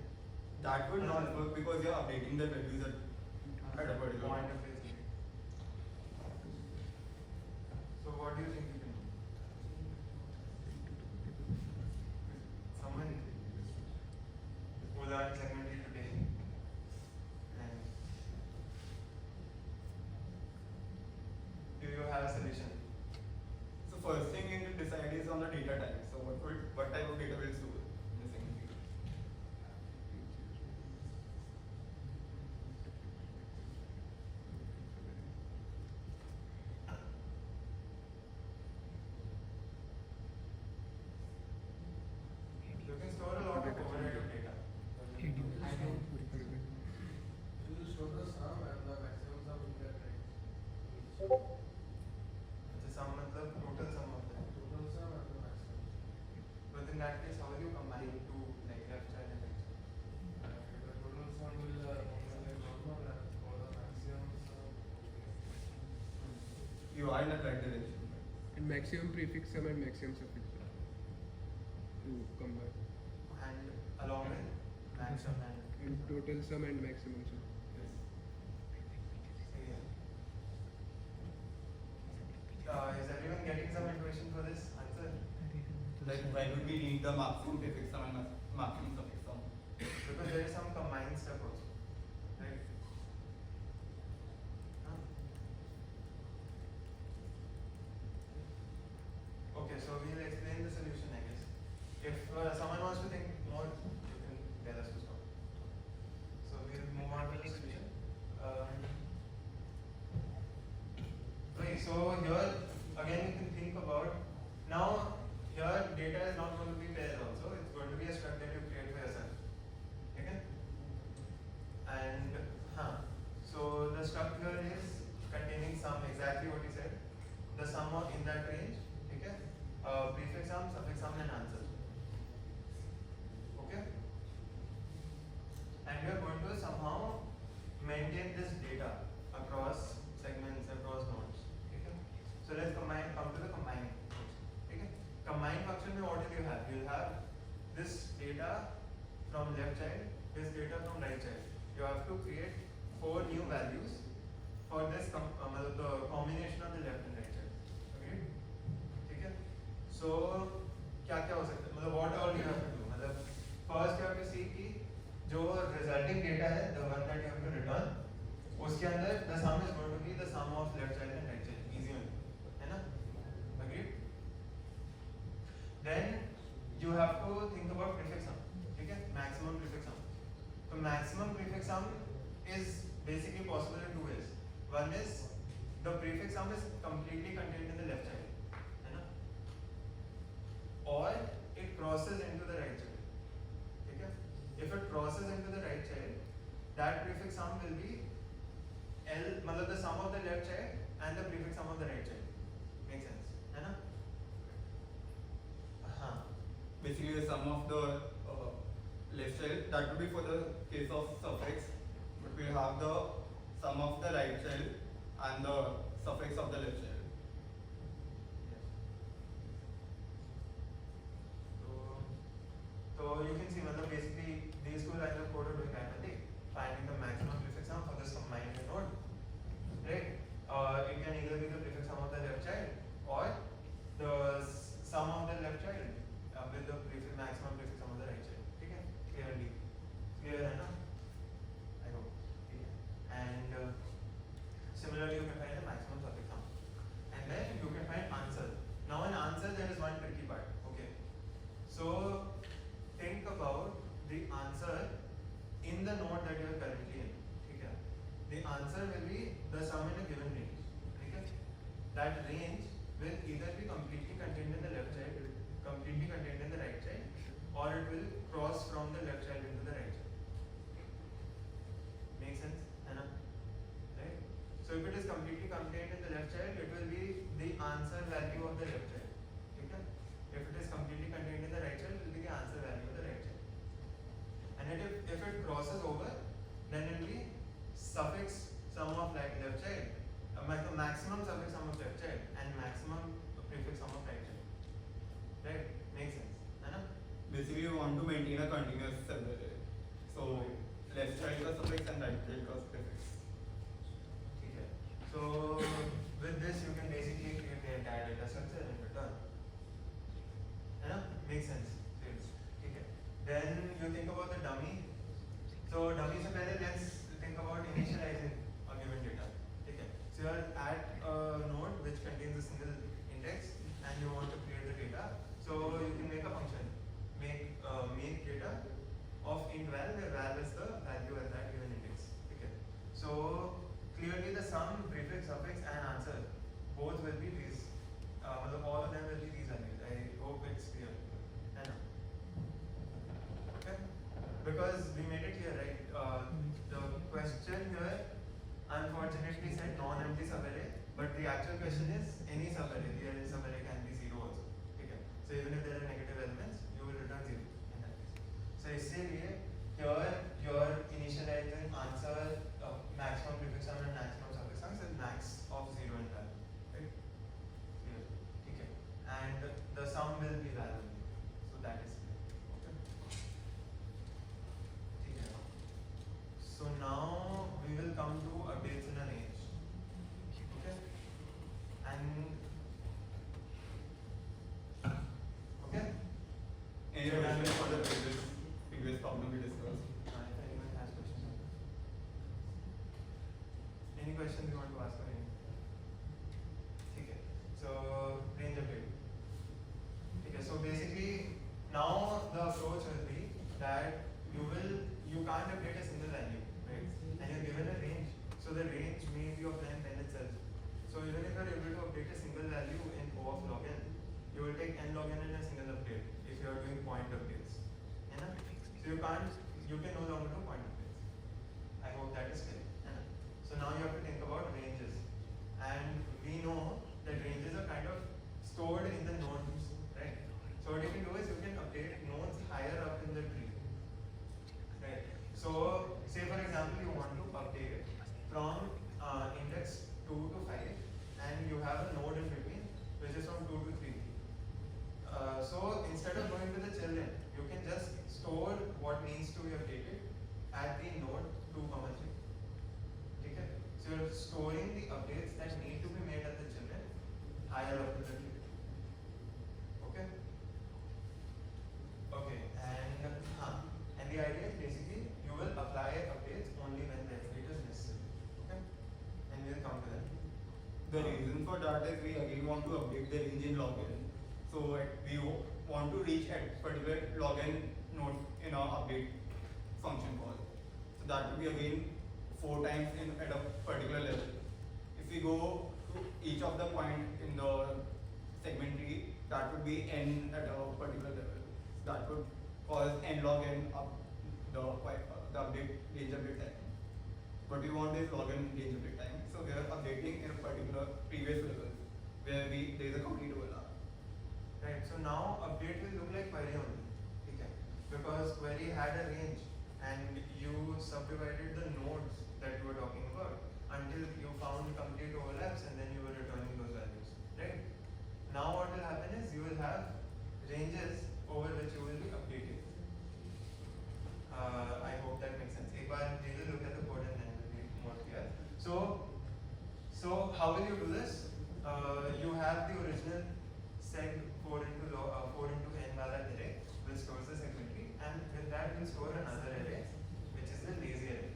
That would not work because you are updating the values at a particular Point point. of view. So what do you think you can do? Someone who learned segmented today and do you have a solution? So first thing you need to decide is on the data type. So what type of data will store in the segment? You can store a lot of overhead of data. You store the sum and the maximum sum in that range. अच्छा sum मतलब total sum of them. Total sum and the maximum. But in that case, how will you combine two like left child and right child? The total sum will normally normal and for the maximum sum. You are in the right direction. And maximum prefix sum and maximum suffix sum to combine. And along with max sum and And total sum and maximum sum. Is everyone getting some intuition for this answer? Like why would we need the maximum prefix sum and maximum suffix sum? Because there is some combined step also, right? Huh? Okay, so we'll explain the solution, I guess. If someone wants to think more, you can tell us to stop. So we'll move on to the solution. Okay, so here again you can think about now here data is not going to be pairs also, it's going to be a data from left child, this data from right child. You have to create 4 new values for this the combination of the left and right child. Okay? ठीक है? So क्या क्या हो सकता है? मतलब what all you have to do? मतलब first you have to see कि जो resulting data है, the one that you have to return, उसके अंदर the sum is going to be the sum of left child and right child. Easy one, है ना? Agreed? Then you have to think about prefix sum. ठीक है? Maximum prefix sum. So maximum prefix sum is basically possible in 2 ways. One is the prefix sum is completely contained in the left child, है ना? Or it crosses into the right child. ठीक है? If it crosses into the right child, that prefix sum will be L, मतलब the sum of the left child and the prefix sum of the right child. Make sense? है ना? हाँ. Basically, the sum of the left child, that would be for the case of suffix, but we have the sum of the right child and the suffix of the left child. So you can see मतलब basically these two lines of code are doing arithmetic, finding the maximum prefix sum for this combined node, right? It can either be the prefix sum of the left child or the sum of the left child with the maximum prefix sum of the right child. ठीक है? Clear है ना? I hope. ठीक है? And similarly you can find the maximum suffix sum, and then you can find answer. Now in answer there is one tricky part. Okay. So think about the answer in the node that you are currently in. ठीक है? The answer will be the sum in a given range. ठीक है? That range will either be completely contained in the left child, completely contained in the right child, or it will cross from the left child into the right child. Make sense? है ना? Right? So if it is completely contained in the left child, it will be the answer value of the left child. ठीक है? If it is completely contained in the right child, it will be the answer value of the right child. And if it crosses over, then it will be suffix sum of left child, maximum suffix sum of left child, and maximum prefix sum of right child. Right? Makes sense. है ना? Basically, you want to maintain a continuous separate. So left child का suffix and right child का prefix. ठीक है. So with this you can basically create the entire data structure and return. है ना? Makes sense. ठीक है. Then you think about the dummy. So dummy से पहले let's think about initializing a given data. ठीक है. So you are at a node which contains a single index and you want to create the data. So you can make a function, make data of int val, where val is the value at that given index. ठीक है. So clearly the sum, prefix, suffix and answer both will be these. All of them will be these values. I hope it's clear. है ना? Okay. Because we made it clear, right? The question here unfortunately said non-empty subarray, but the actual question is any subarray. The subarray can be 0 also. Okay. So even if there are negative elements, you will return 0 in that case. So इसीलिए here your initializing answer maximum prefix sum and maximum suffix sum is max of 0 and val. Right? Clear. Okay. And the sum will be val only. So that is clear. Okay. Okay. So now we will come to updates in a range. Okay. And okay. Any questions for the previous problem we discussed? If anyone has questions on this. Any questions you want to ask or anything? Okay. So range update. Okay. So basically now the approach will be that you can't update a single value, right? And you're given a range. So the range may be of length n itself. So even if you're able to update a single value in O of log n, you will take n log n in a single update if you are doing point updates. है ना? So you can no longer do point updates. I hope that is clear. है ना? So now you have to think about ranges, and we know that ranges are kind of stored in the nodes, right? So what you can do is you can update nodes higher up in the tree, right? So say for example you want to update from index 2 to 5, and you have a node in between which is from 2 to 3. So instead of going to the children, you can just at the node 2, 3. Okay? So you're storing the updates that need to be made at the children higher up to the tree. Okay? Okay, and the idea is basically you will apply updates only when it is necessary. Okay? And we'll come to that. The reason for that is we again want to update the range in login. So we want to reach at particular login node in our update function call. So that will be again 4 times at a particular level. If we go to each of the point in the segment tree, that would be n at a particular level. That would cause n log n up the update range update time. What we want is log n range update time. So we are updating in a particular previous level where there is a complete overlap. Right, so now update will look like query only. Okay? Because query had a range and you subdivided the nodes that you were talking about until you found complete overlaps and then you were returning those values. Right? Now what will happen is you will have ranges over which you will be updating. I hope that makes sense. We will look at the code and then it will be more clear. So how will you do this? You have the original seg 4 into n valid array which stores the segment tree, and with that we'll store another array which is the lazy array.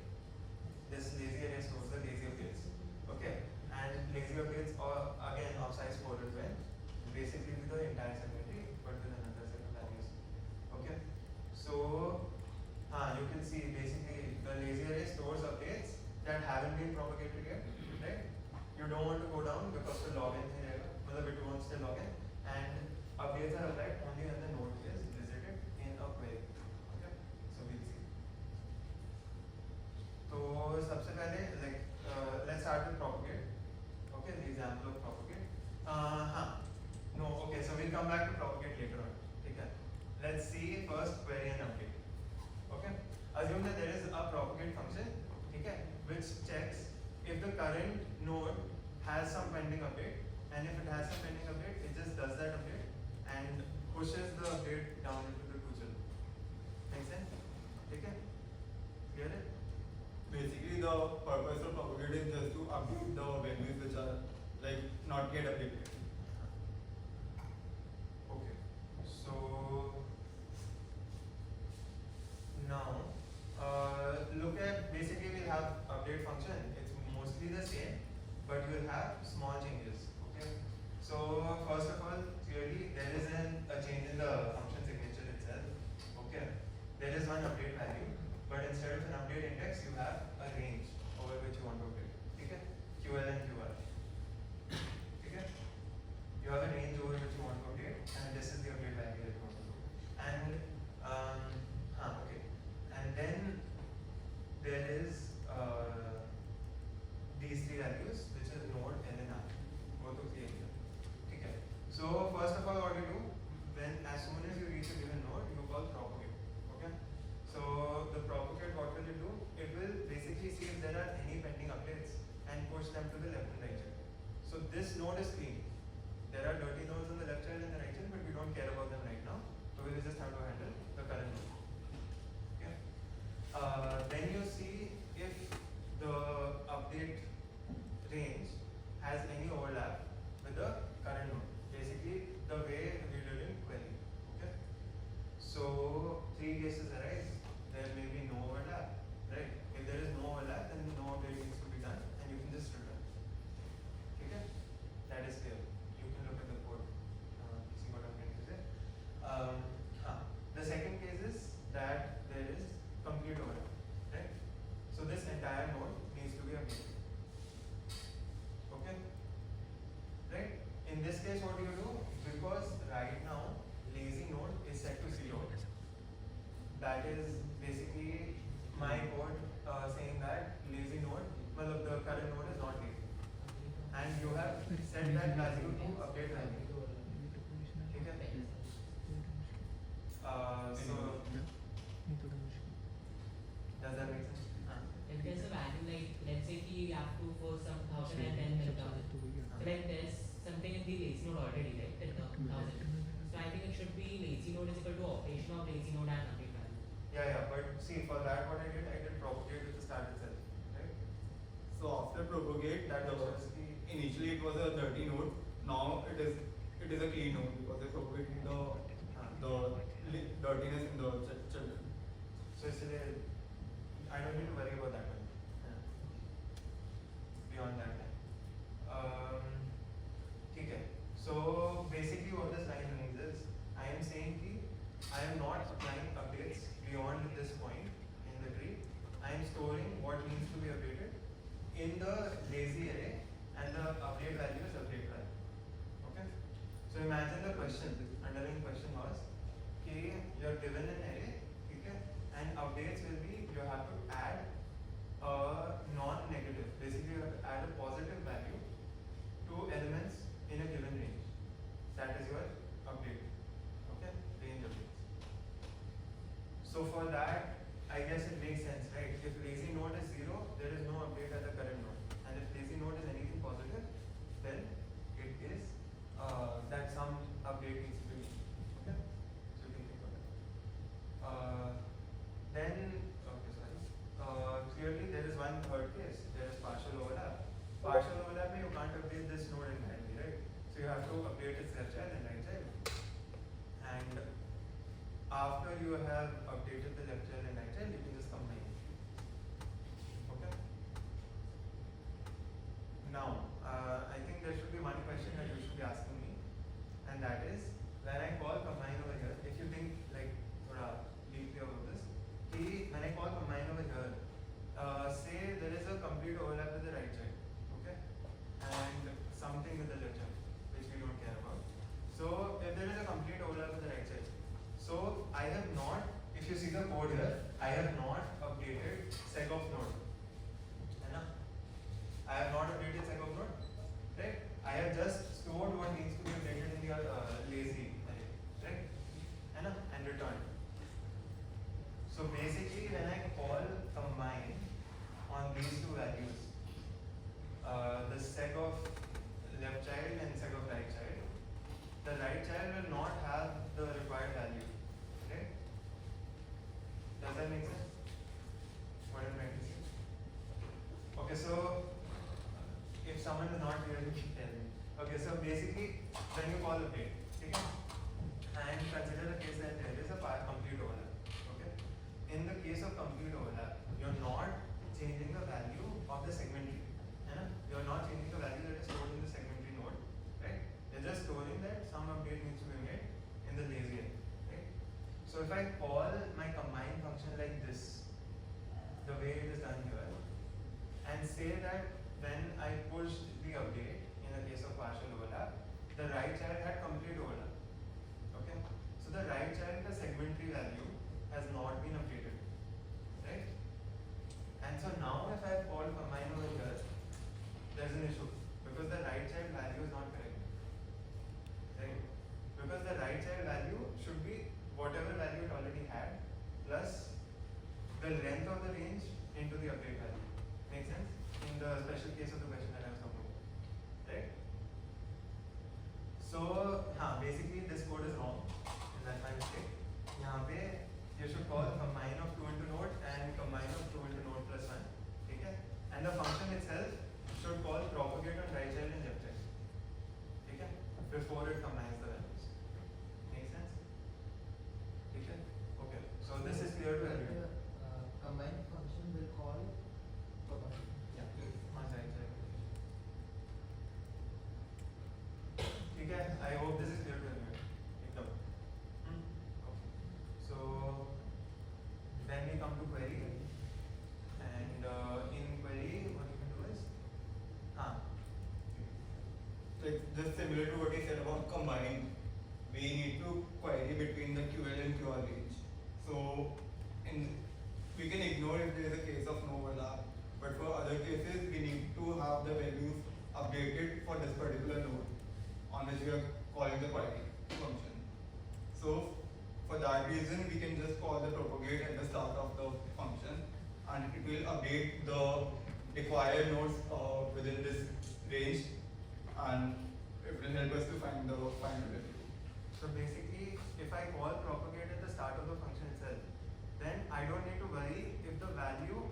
This lazy array stores the lazy updates. Okay, and lazy updates are again of size 4 as well. Basically with the entire segment tree but with another set of values. Okay, so you can see basically the lazy array stores updates that haven't been propagated yet, right? You don't want to go down because the login here, it wants to log in, and updates are applied only when the node is visited in a query. Okay, so we'll see. So सबसे पहले let's start with propagate. Okay, the example of propagate. Okay, so we'll come back to propagate later on. Okay, let's see first query and update. Okay, assume that there is a propagate function, okay, which checks if the current node has some pending update, and if it has some pending update, it just does that update and pushes the update down into the two children. Make sense? Okay, clear it? Basically, the purpose of propagate is just to update the values which are not yet updated. Okay, so now look at basically we'll have update function. It's mostly the same, but you will have small changes. Okay, so first of all, clearly there is a change in the function signature itself. Okay, there is one update value, but instead of an update index, you have a range over which you want to update. Okay, QL and QR. Okay, you have a range over which you want to update, and this is the update value that you want to do. And okay, and then there is these three values, which is node, L and R, both of the here. Okay. So first of all, what you do, as soon as you reach a given node, you call propagate. Okay. So the propagate, what will it do? It will basically see if there are any pending updates and push them to the left and right child. So this node is clean. There are dirty nodes on the left child and the right child, but we don't care about them right now. So we'll just have to handle the current node. Okay. Then you see if the update range has any overlap with the current node. Basically, the way we did in query. Okay. So three cases arise. There may be no overlap, right? If there is no overlap, then no update needs to be done, and you can just return. Okay. That is clear. You can look at the code, see what I'm trying to say. The second case is that there is complete overlap, right? So this entire node needs to be updated. Okay? Right? In this case, what do you do? Because right now, lazy node is set to 0. That is basically my code saying that lazy node, well, the current node is not lazy. And you have set that value to update value. Okay? So, does that make sense? If there's a value like, let's say you have to for some 1010 megabytes, so like there's something in the lazy node already, right? 10,000. So I think it should be lazy node is equal to operation of lazy node and update value. Yeah, but see, for that what I did propagate at the start itself, right? So after propagate, That the, was the initially it was a dirty node. Now it is a clean node because they propagating the dirtiness in the children. so इसलिए I don't need to worry about that one. Beyond that time. ठीक है. So basically what this line means is I am saying कि I am not applying updates beyond this point in the tree. I am storing what needs to be updated in the lazy array and the update value is update value. Okay? So imagine the question, underlying question was कि you are given an array, ठीक है? And updates will be you have to add a non-negative. Basically you have to add a positive value to elements in a given range. That is your update. Okay? Range updates. So for that, I guess it makes sense, right? If lazy node is 0, there is no update at the current node. And if lazy node is anything positive, then it is that some update needs to be made. Okay? So you can think of that. Clearly there is one third case. There is partial overlap. Partial overlap means you can't update this node entirely, right? So you have to update its left child and right child. And after you have updated the left child and right child, you can just combine. Okay? Now, I think there should be one question that you should be asking me, and that is when I call combine over here, if you think like deeply about this, when I call combine over here, say there is a complete overlap with the right child, okay, and something with the left child, which we don't care about. So if there is a complete overlap with the right child, so I have not, if you see the code here, I have not updated seg of node. I have not updated seg of node, right? I have just stored what needs to be updated in the lazy array, right? And returned. So basically, when I call combine on these two values, the seg of left child and seg of right child, the right child will not have the required value, right? Does that make sense? What am I trying to say? Okay, so if someone is not here, you can tell me. Okay, so basically, when you call update, okay, and consider the case that there is a complete overlap. Okay, in the case of complete overlap, you're not changing the value of the segment tree. You're not changing the value that is stored in the segment tree node, right? You're just storing that some update needs to be made in the lazy array, right? So if I call my combine function like this, the way it is done here, and say that when I pushed the update in the case of partial overlap, the right child had complete overlap. Okay? So the right child, the segment tree value has not been updated. Right? And so now if I call combine over here, there's an issue because the right child value is not correct. Right? Because the right child value should be whatever value it already had plus the length of the range into the update value. Make sense? In the special case of the question that I was talking about. Right? So, basically this code is wrong. And that's my mistake. यहाँ पे you should call combine of 2 into node and combine of 2 into node plus 1. Okay? And the function itself should call propagate on right child and left child. Okay? Before it combines the values. Make sense? Okay? Okay. So this is clear to everyone. Combine function will call propagate. Yeah, on right side. ठीक है, I hope this is clear to everyone. एकदम. Okay. So then we come to query, and in query, what you can do is, Like just similar to what he said about combine, we need to query between the QL and QR range. So we can ignore if there is a case of no overlap, but for other cases we need to have the values updated for this particular node on which we are calling the query function. So for that reason we can just call the propagate at the start of the function and it will update the required nodes within this range and it will help us to find the final value. so basically, if I call propagate at the start of the function itself, then I don't need to worry if the value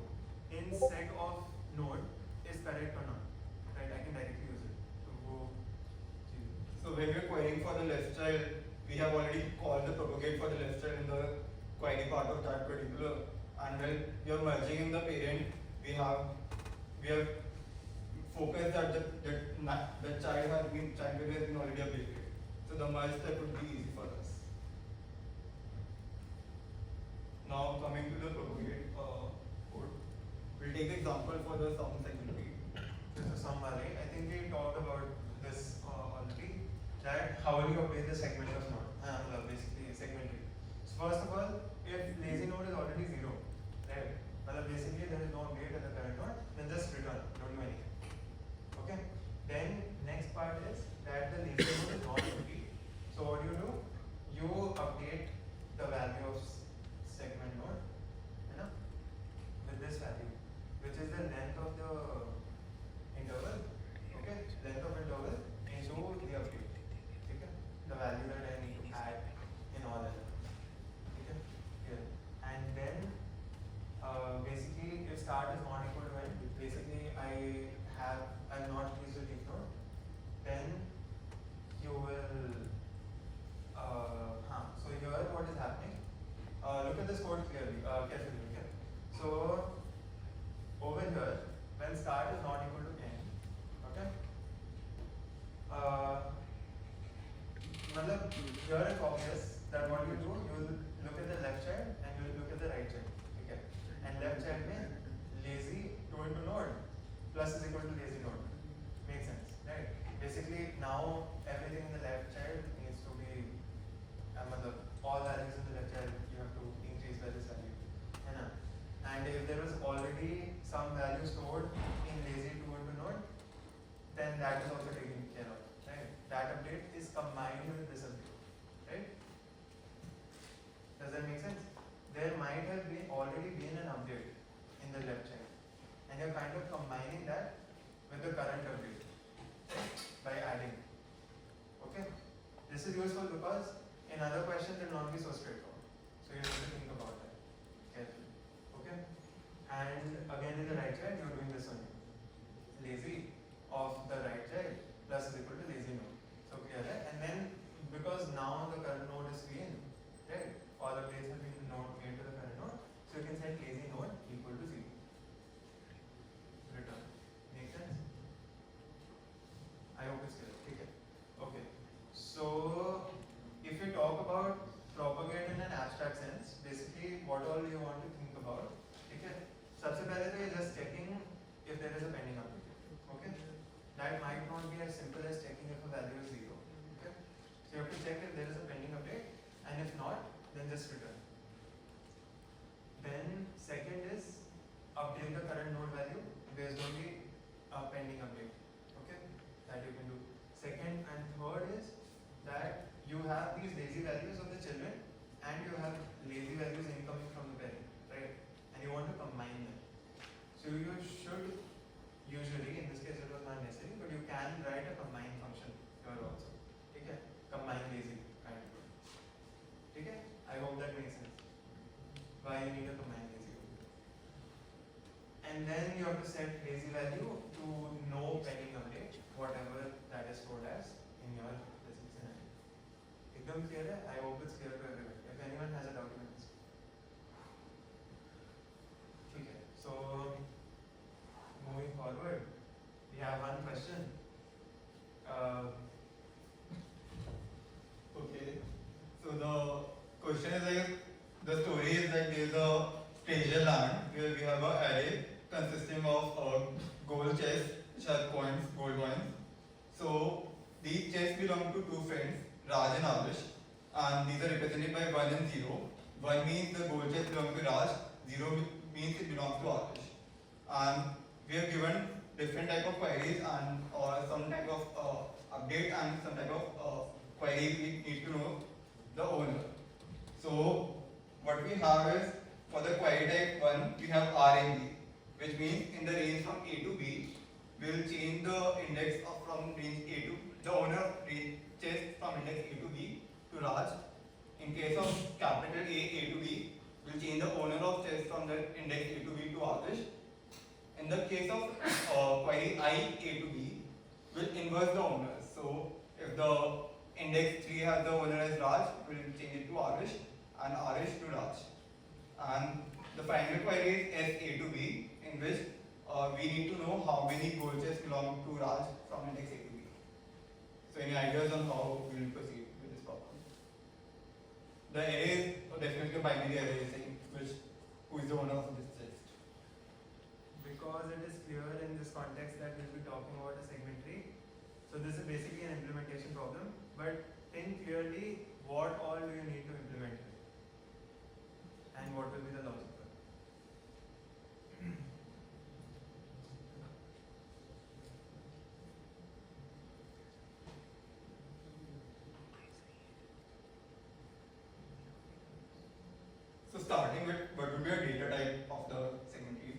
particular, and when you're merging in the parent, we have focused that the child has been already updated. So the merge step would be easy for us. Now coming to the propagate code, we'll take example for the sum segment B. This is summary. I think we talked about this already. That how will you update the segment of node? Basically segmented. So first of all, if lazy node is already 0, right? Well, basically there is no update at the current node, then just return. Don't do anything. Okay. Then next part is that the lazy node is not empty. So what do? You update the value of segment node, you know, with this value, which is the length of the interval. Okay, length of interval into the update. Okay, the value that I need to add in all of them. Okay, here, and then basically if start is not equal to end, basically I'm not used to leaf node, then you will so here what is happening, look at this code clearly, carefully. Okay, so over here when start is not equal to end, okay, matlab here it's obvious that what you do, you will look at the left child and you will look at the right child. Okay, and left child means lazy 2 into node plus is equal to lazy node. Makes sense, right? Basically now everything in the left child needs to be all values in the left child you have to increase by this value. And if there was already some value stored in lazy 2 into node, then that is also taken care of. Right? That update is combined with this update. Right? Does that make sense? There might have already been an update in the left child, and you're kind of combining that with the current update, right? By adding. Okay? This is useful because in other questions it will not be so straightforward. So you have to think about that carefully. Okay? And again in the right child you're doing this one. Lazy of the right child plus is equal to lazy node. So clear, right? And then because now the current node is clean, right? All the places have been made to the current node, so you can set lazy node equal to 0. Return. Make sense? I hope it's clear. Okay. Okay. So if you talk about propagate in an abstract sense, basically what all you want to think about. Okay. सबसे पहले तो ये just checking if there is a pending update. Okay. That might not be as simple as checking if a value is 0. Okay. So you have to check if there is a pending update, and if not, then just return. Then second is update the current node value based on the pending update. Okay, that you can do. Second and third is that you have these lazy values of the children and you have lazy values incoming from the parent, right? And you want to combine them. So you should usually, in this case it was not necessary, but you can write a combine function here also. Okay, combine lazy kind of. Okay, I hope that makes sense. Why you need a combine lazy. And then you have to set lazy value to no pending update, whatever that is stored as in your physics scenario. Ekdam clear hai? I hope it's clear to everyone. If anyone has a doubt in this. Okay, so moving forward, we have one question. Okay, so the question is like, the story is like there's a treasure land where we have an array consisting of gold chests which have coins, gold coins. So these chests belong to two friends, Raj and Avish, and these are represented by 1 and 0. 1 means the gold chest belongs to Raj, 0 means it belongs to Avish. And we are given different type of queries and some type of update and some type of query we need to know the owner. So what we have is, for the query type 1, we have R and B, which means in the range from A to B, we will change the index from range A to, the owner of range chest from index A to B to Raj. In case of capital A to B, we will change the owner of chest from the index A to B to Avish. In the case of query I A to B, we will inverse the owner. So if the index 3 has the owner as Raj, we will change it to Avish and Avish to Raj. And the final query is A to B, in which we need to know how many goal chests belong to Raj from index A to B. So any ideas on how we will proceed with this problem? The array is definitely a binary array, saying who is the owner of this chest. Because it is clear in this context that we'll be talking about a segment tree. So this is basically an implementation problem, but think clearly what all do you need to implement it, and what will be the logic for it. So starting with what would be a data type of the segment tree?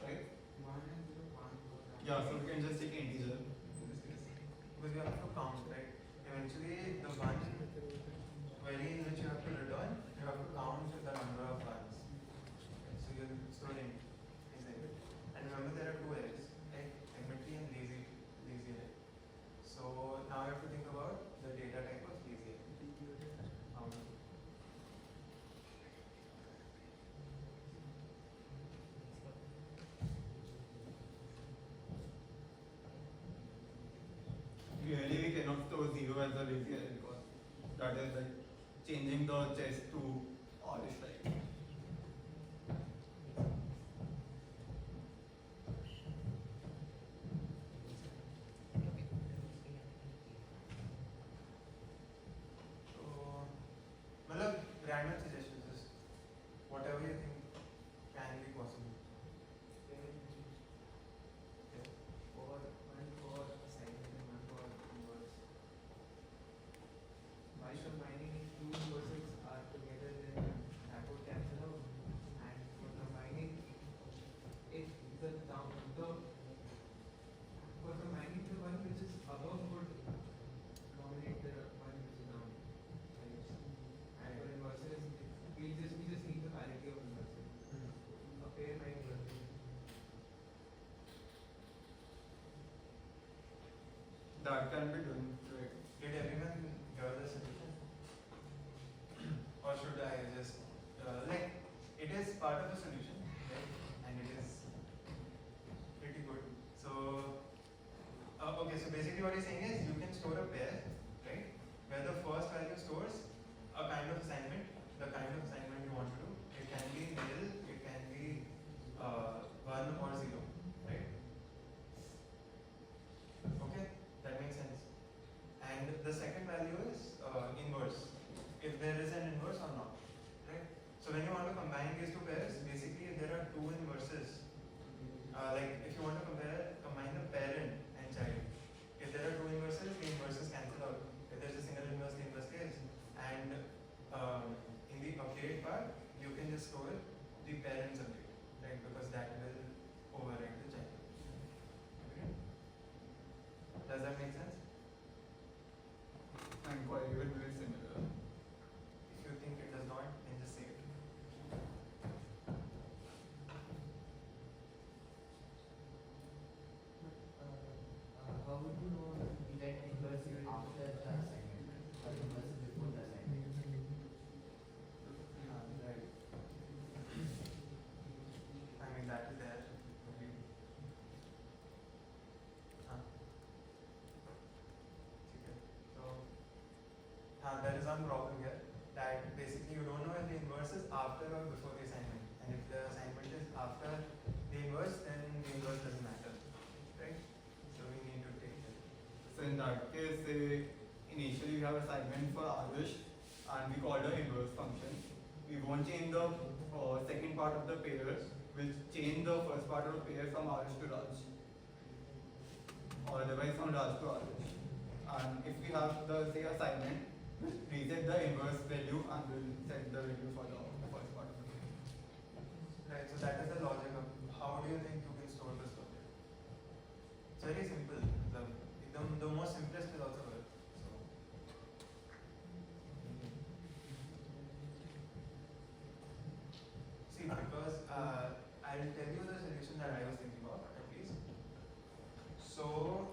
Right? Yeah, so we can just take integer in this case. Because you have to count, right? Eventually, the one query in which you have to return, you have to count the number of ones. So you'll store in segment. And remember, there are two arrays, right? Segment tree and lazy array. So now you have to think about the data type of lazy array. Really, we cannot store 0 as a lazy array because that is like changing the chest to Orish type. So, matlab, random suggestions, just whatever you think can be possible. For one for assignment and one for inverse. Why combining two inverses are together, then that would cancel out. And for combining if the down the for combining the one which is above would dominate the one which is down. And for inverses, we just need the parity of inverses. A pair might work. That can be done. Right. Did everyone hear the solution? Or should I just, like, it is part of the solution, right? And it is pretty good. So, okay, so basically what he's saying is you can store a pair, right? Where the first value stores a kind of assignment, the kind of assignment you want to do. It can be nil, it can be 1 or 0, right? Okay, that makes sense. And the second value is inverse, if there is an inverse or not, right? So when you want to combine these two pairs, basically if there are two inverses, like if you want to combine the parent and child, if there are two inverses, the inverses cancel out. If there is a single inverse, the inverse stays. And in the update part, you can just store the parent's update, right? Because that will override the child. Okay? Does that make sense? And query will be similar. If you think it does not, then just say it. How would you know that inverse is after the assignment or inverse is before the assignment? Right. I mean, that is there. Okay. Okay. So, there is one problem here that basically you don't know if the inverse is after or before the assignment. And if the assignment is after the inverse, then the inverse doesn't matter. Right? So we need to take it. So in that case, say initially we have assignment for Arush and we call the inverse function. We won't change the second part of the pair, we'll change the first part of the pair from Arush to Raj. Or otherwise from Raj to Arush. And if we have the say assignment, we'll reset the inverse value and we'll set the value for the first part of the pair. Right, so that is the logic of how do you think you can store this logic? It's very simple. The most simplest will also work. So, see, because I'll tell you the solution that I was thinking of at least. So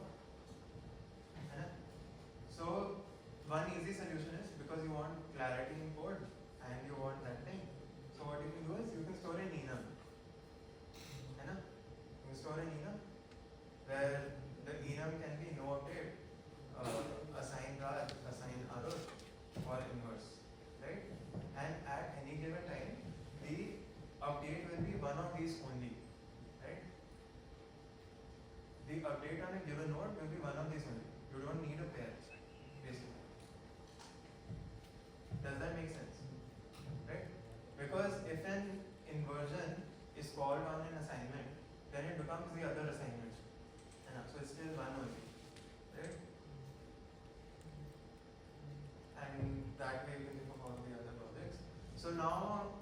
or inverse, right? And at any given time, the update will be one of these only, right? The update on a given node will be one of these only. You don't need a pair, basically. Does that make sense? Right? Because if an inversion is called on an assignment, then it becomes the other assignment. So it's still one only. Right? And that way you can think of all the other projects. So now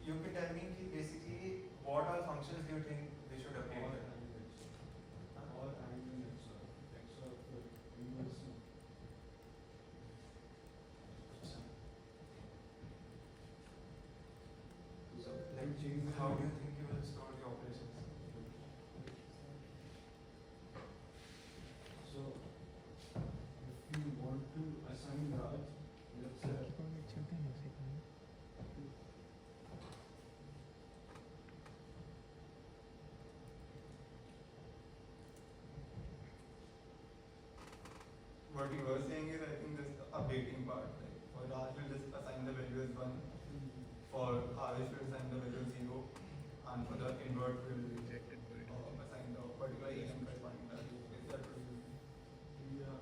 you can tell me basically what all functions do you think we should update? All arguments except for inverse. So like how do you think you will store the operations? So if you want to assign Raj, let's say What you were saying is, I think this updating part, like for Raj will just assign the value as 1, for Harish will assign the value as 0, and for the invert will assign the particular agent corresponding value. Is that what you mean? yeah.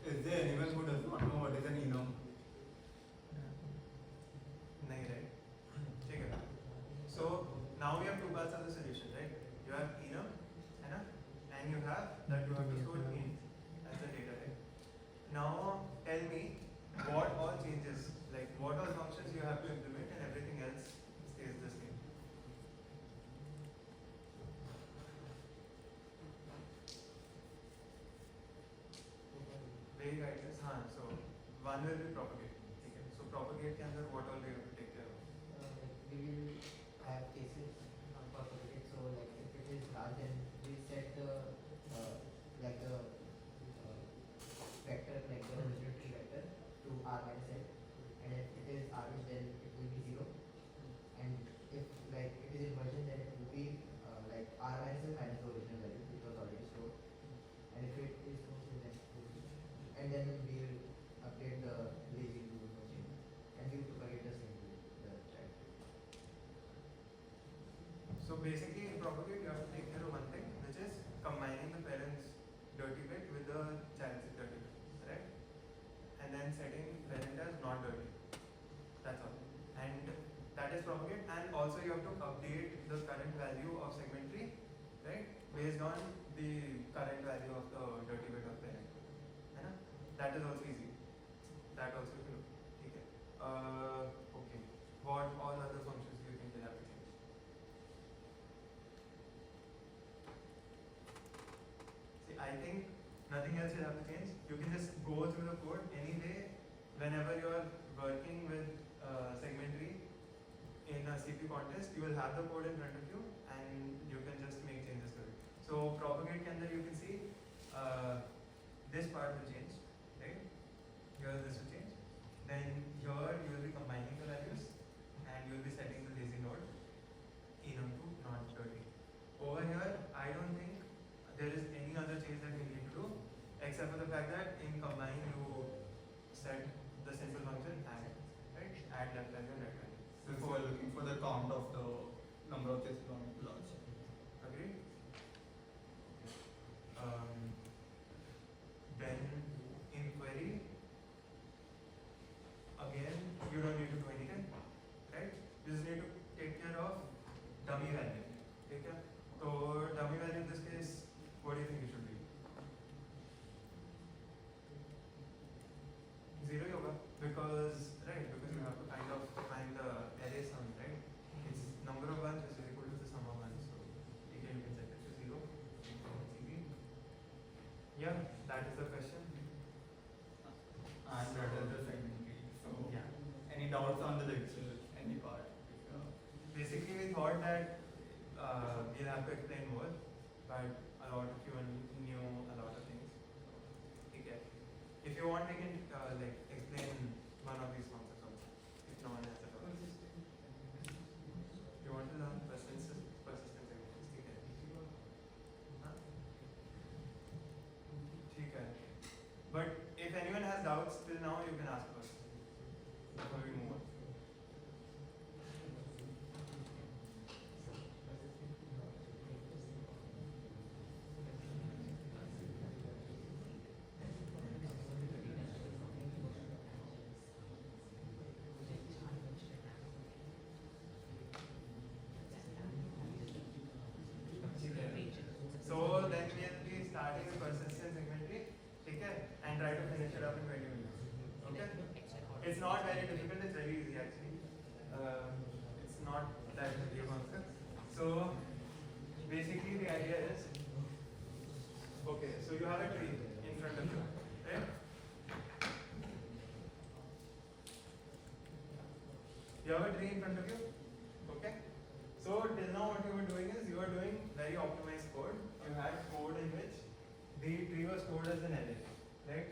Is there anyone who does not know what is an enum? Nahi, right? ठीक है. So now we have two parts of the solution, right? You have enum, है ना? And you have that you have to store int as the data, right? Now tell me what all changes, like what all functions you have to implement and everything else stays the same. Very right, yes. हाँ, so one will be propagate. ठीक है. So propagate के अंदर what all do you have to take care of? We will have cases for propagate. So like if it is large, then we set the like the vector, like the original tree vector to r minus n, and if it is rh, then it will be 0. And if like it is inversion, then it will be like r minus n minus the original value which was already stored. And if it is no, then it will be, and then we will update the lazy to no change, and we will propagate the same to the child. So basically in propagate you have to take care of one thing, which is combining the parent's dirty bit with the child's dirty bit, right? And then setting parent as not dirty. That's all. And that is propagate, and also you have to update the current value of segment tree, right? Based on the current value of the dirty bit of parent. है ना? That is also easy. That also you can do. ठीक है. Okay. What all other functions do you think they'll have to change? See, I think nothing else will have to change. You can just go through the code anyway. Whenever you are working with segment tree in a CPU contest, you will have the code in front of you, and you can just make changes to it. So propagate के अंदर you can see this part will change, right? Here this will change. Then here you will be combining the values, and you will be setting the lazy node enum to not dirty. Over here, I don't think there is any other change that we need to do, except for the fact that in combine you set the simple function add, right? Add left value and right value. Since we are looking for the count of the number of this large. Agreed? Then in query, again, you don't need to do anything, right? You just need to take care of dummy value. Take care. So dummy value in this case, what do you think it should be? 0 yoga, because right, because you have to kind of find the array sum, right? It's number of ones is equal to the sum of ones. So again, you can set it to 0. It's easy. Yeah, that is the question. And that is the segment tree. So Yeah. any doubts on the lecture, any part? Basically, we thought that we'll have to explain more, but a lot of you knew a lot of things. Okay. If you want, we can like explain before we move on. So then we'll be starting with persistence inventory, okay, and try to finish it up in 20 minutes. Okay? It's not very difficult, it's very easy actually. It's not that heavy a concept. So basically the idea is, okay, so you have a tree in front of you, right? You have a tree in front of you, okay? So till now what you were doing is you were doing very optimized code. You had code in which the tree was stored as an array, right?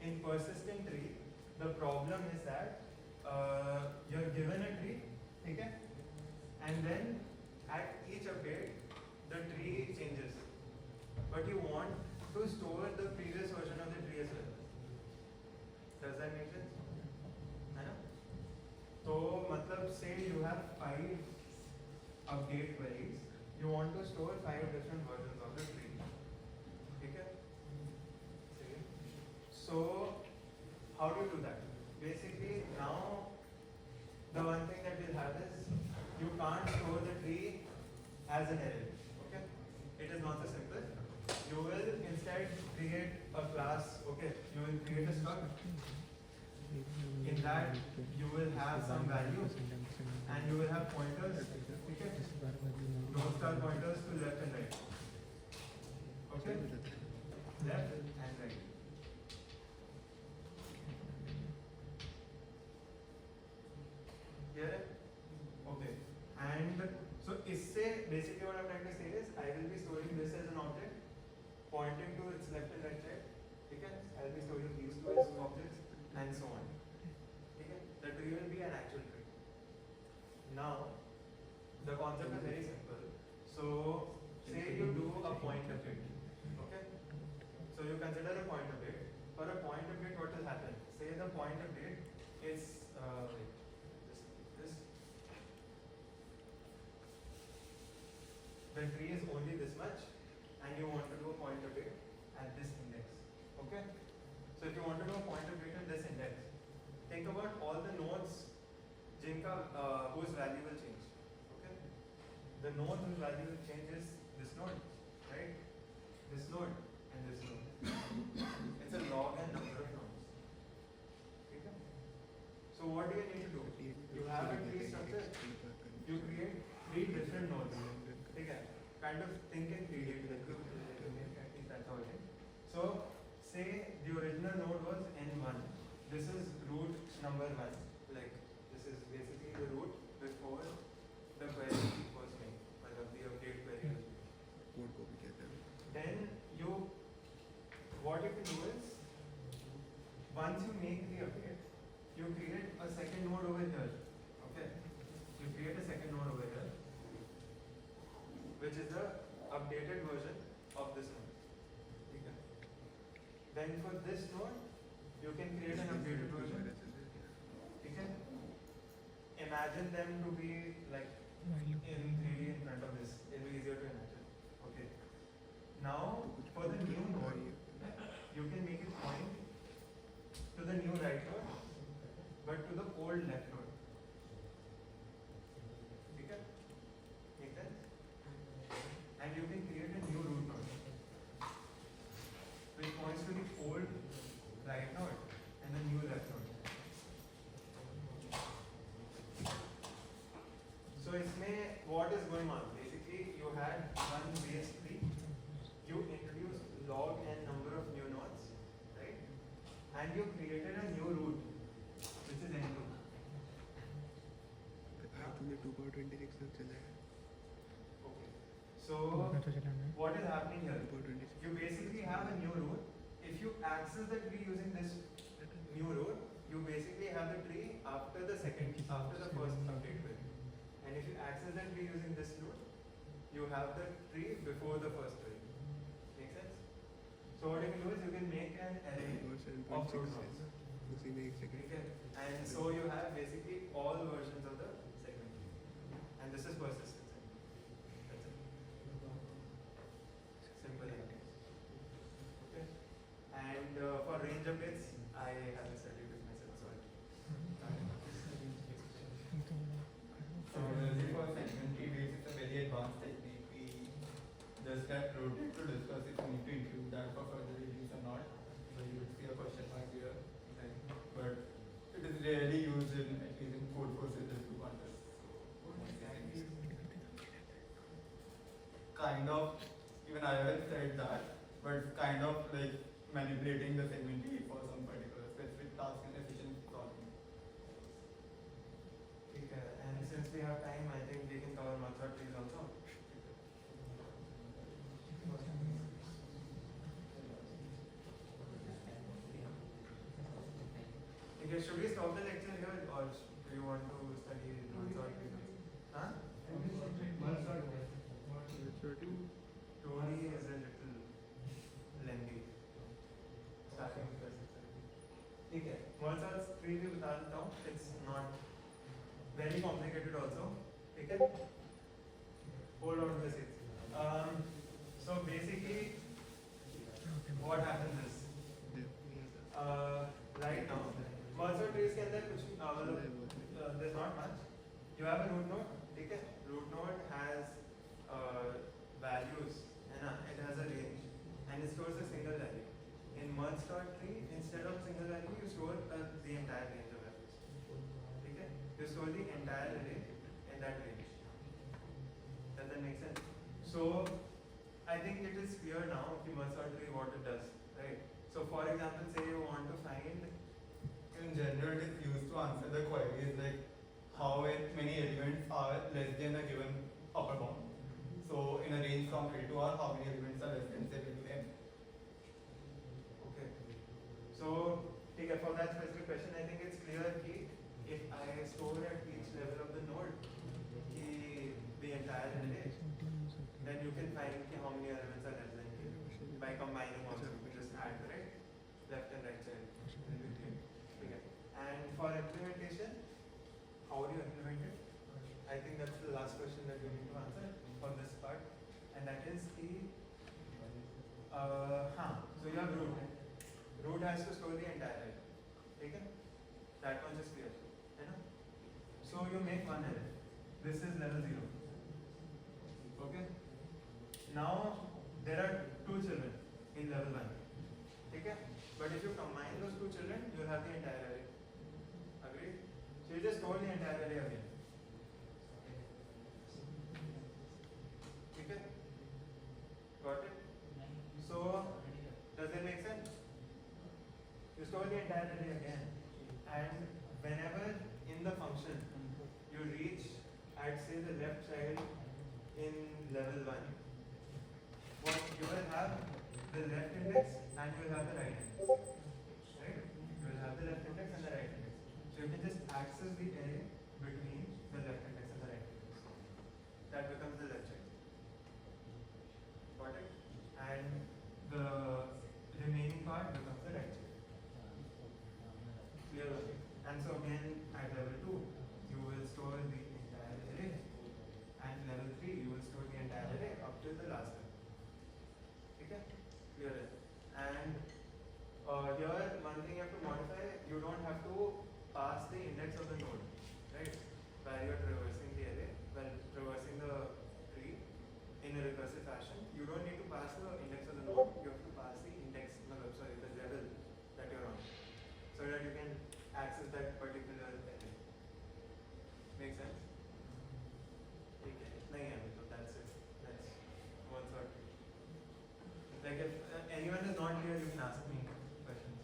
In persistent tree, the problem is that you're given a tree, okay? And then at each update, the tree changes. But you want to store the previous version of the tree as well. Does that make sense? I know. So, matlab, say you have 5 update queries, you want to store 5 different versions of the tree. Okay? So, how do you do that? Basically, now the one thing that we'll have is you can't store the tree as an array. Okay? It is not so simple. You will instead create a class. Okay? You will create a struct. In that, you will have some values and you will have pointers. Okay? Those are pointers to left and right. Okay? Left and right. Clear? Okay. And so, isse basically what I'm trying to say is I will be storing this as an object pointing to its left and right side. Okay? I'll be storing these two as objects and so on. Okay? The tree will be an actual tree. Now, the concept is very simple. So, say you do a point update. Okay? So, you consider a point update. For a point update, what will happen? Say the point update is this. The tree is only this much, and you want to do a point update at this index. Okay? So, if you want to do a point update at this index, think about all the nodes whose value will change. Okay? The node whose value will change is this node, right? This node and this node. It's a log and number of nodes. Okay? So what do you need to do? You have a tree structure. You create 3 different nodes. Okay? Kind of think in 3D. I think that's how it is. So say the original node was n1. This is root number 1. Like this is basically the root before the query was made, or the update query was made. Then what you can do is, once you make the update, you create a second node over here. Okay? You create a second node over here, which is the updated version of this node. Okay? Then for this node, you can create an updated version. Okay? Imagine them to be like in 3D in front of this. It will be easier to imagine. Okay. Now, for the new node, you can make it point to the new right node, but to the old left node. Okay? Make sense? And you can create a new root node, which points to the old right node and the new left node. So, what is going on? Basically, you had one base tree. You introduced log and number of new nodes, right? And you created a new root, which is n2. Okay. So, what is happening here? You basically have a new root. If you access the tree using this new root, you basically have the tree after the first update query. And if you access the tree using this root, you have the tree before the first query. Make sense? So what you can do is you can make an array of root nodes. उसी में एक second Okay, and so you have basically all versions of the segment tree, and this is persistent segment. That's it. Simple enough. Okay, and for range of bits, I have studied with myself, so I So really for segment tree base, it's a very advanced technique. We just get rotated to discuss if we need to include that for further reviews or not. So you would see a question mark here. But it is rarely used in at least in code forces to contests. Kind of, even I haven't said that, but kind of like manipulating the segment tree for some particular specific task and efficient solving. Okay, and since we have time, I think we can cover Mozart trees also. Okay, should we stop the lecture here or do you want to study Mozart trees? Huh? Story is a little lengthy. Starting with the ठीक है Mozart's tree भी बता देता हूँ. It's not very complicated also. ठीक है? Hold on to the seats. So basically, what happens is, right now, Mozart trees के अंदर कुछ there's not much. You have a root node. ठीक है? Root node has values. है ना? It has a range, and it stores a single value. In merge-sort tree, instead of single value, you store the entire range of values. ठीक है? You store the entire array in that range. Does that make sense? So, I think it is clear now कि merge-sort tree what it does, right? So, for example, say you want to find. In general, it is used to answer the queries like how many elements are less than a given upper bound. So, in a range from A to R, how many elements are less than say to M? Okay. So, ठीक है, for that specific question, I think it's clear कि if I store at each level of the node कि the entire array, then you can find कि how many elements are less than K. By combining also, you can just add the right, left and right side. ठीक है. And for implementation, how do you implement it? I think that's the last question that you need to answer for this part, and that is the so you have root. Root has to store the entire array. Okay? That one is clear. है ना? So you make one array. This is level 0. Okay? Now there are two children in level 1. Okay? But if you combine those two children, you will have the entire array. Agreed? So you just store the entire array again. Okay? Got it? So, does that make sense? You store the entire array again, and whenever in the function you reach at say the left child in level 1, what you will have the left index and you will have the right index. Right? You will have the left index and the right index. So you can just access the array between the left index and the right index. That becomes the left child. Got it? And the remaining part becomes the right child. Clear? And so again at level 2 you will store the entire array, and level 3 you will store the entire array up till the last level. Okay? Clear? And here one thing you have to modify, you don't have to pass the index of the node, right? While you are traversing the array, while traversing the tree in a recursive fashion, you don't need to pass the index of the node, you have to pass the index, the level that you're on, so that you can access that particular array. Make sense? Okay. नहीं है अभी तो that's it. That's one sort. Like if anyone is not clear, you can ask me questions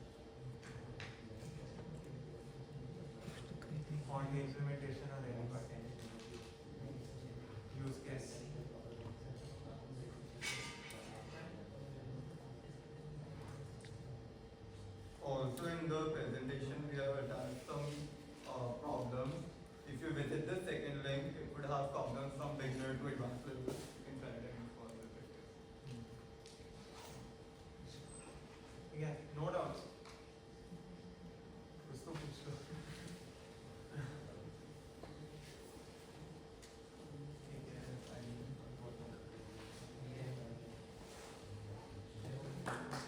on the implementation or any part. Use case. Also in the presentation we have attached some problems. If you visit the second link, it would have problems from beginner to advanced level inside and for the practice. Again, no doubts. Thank you.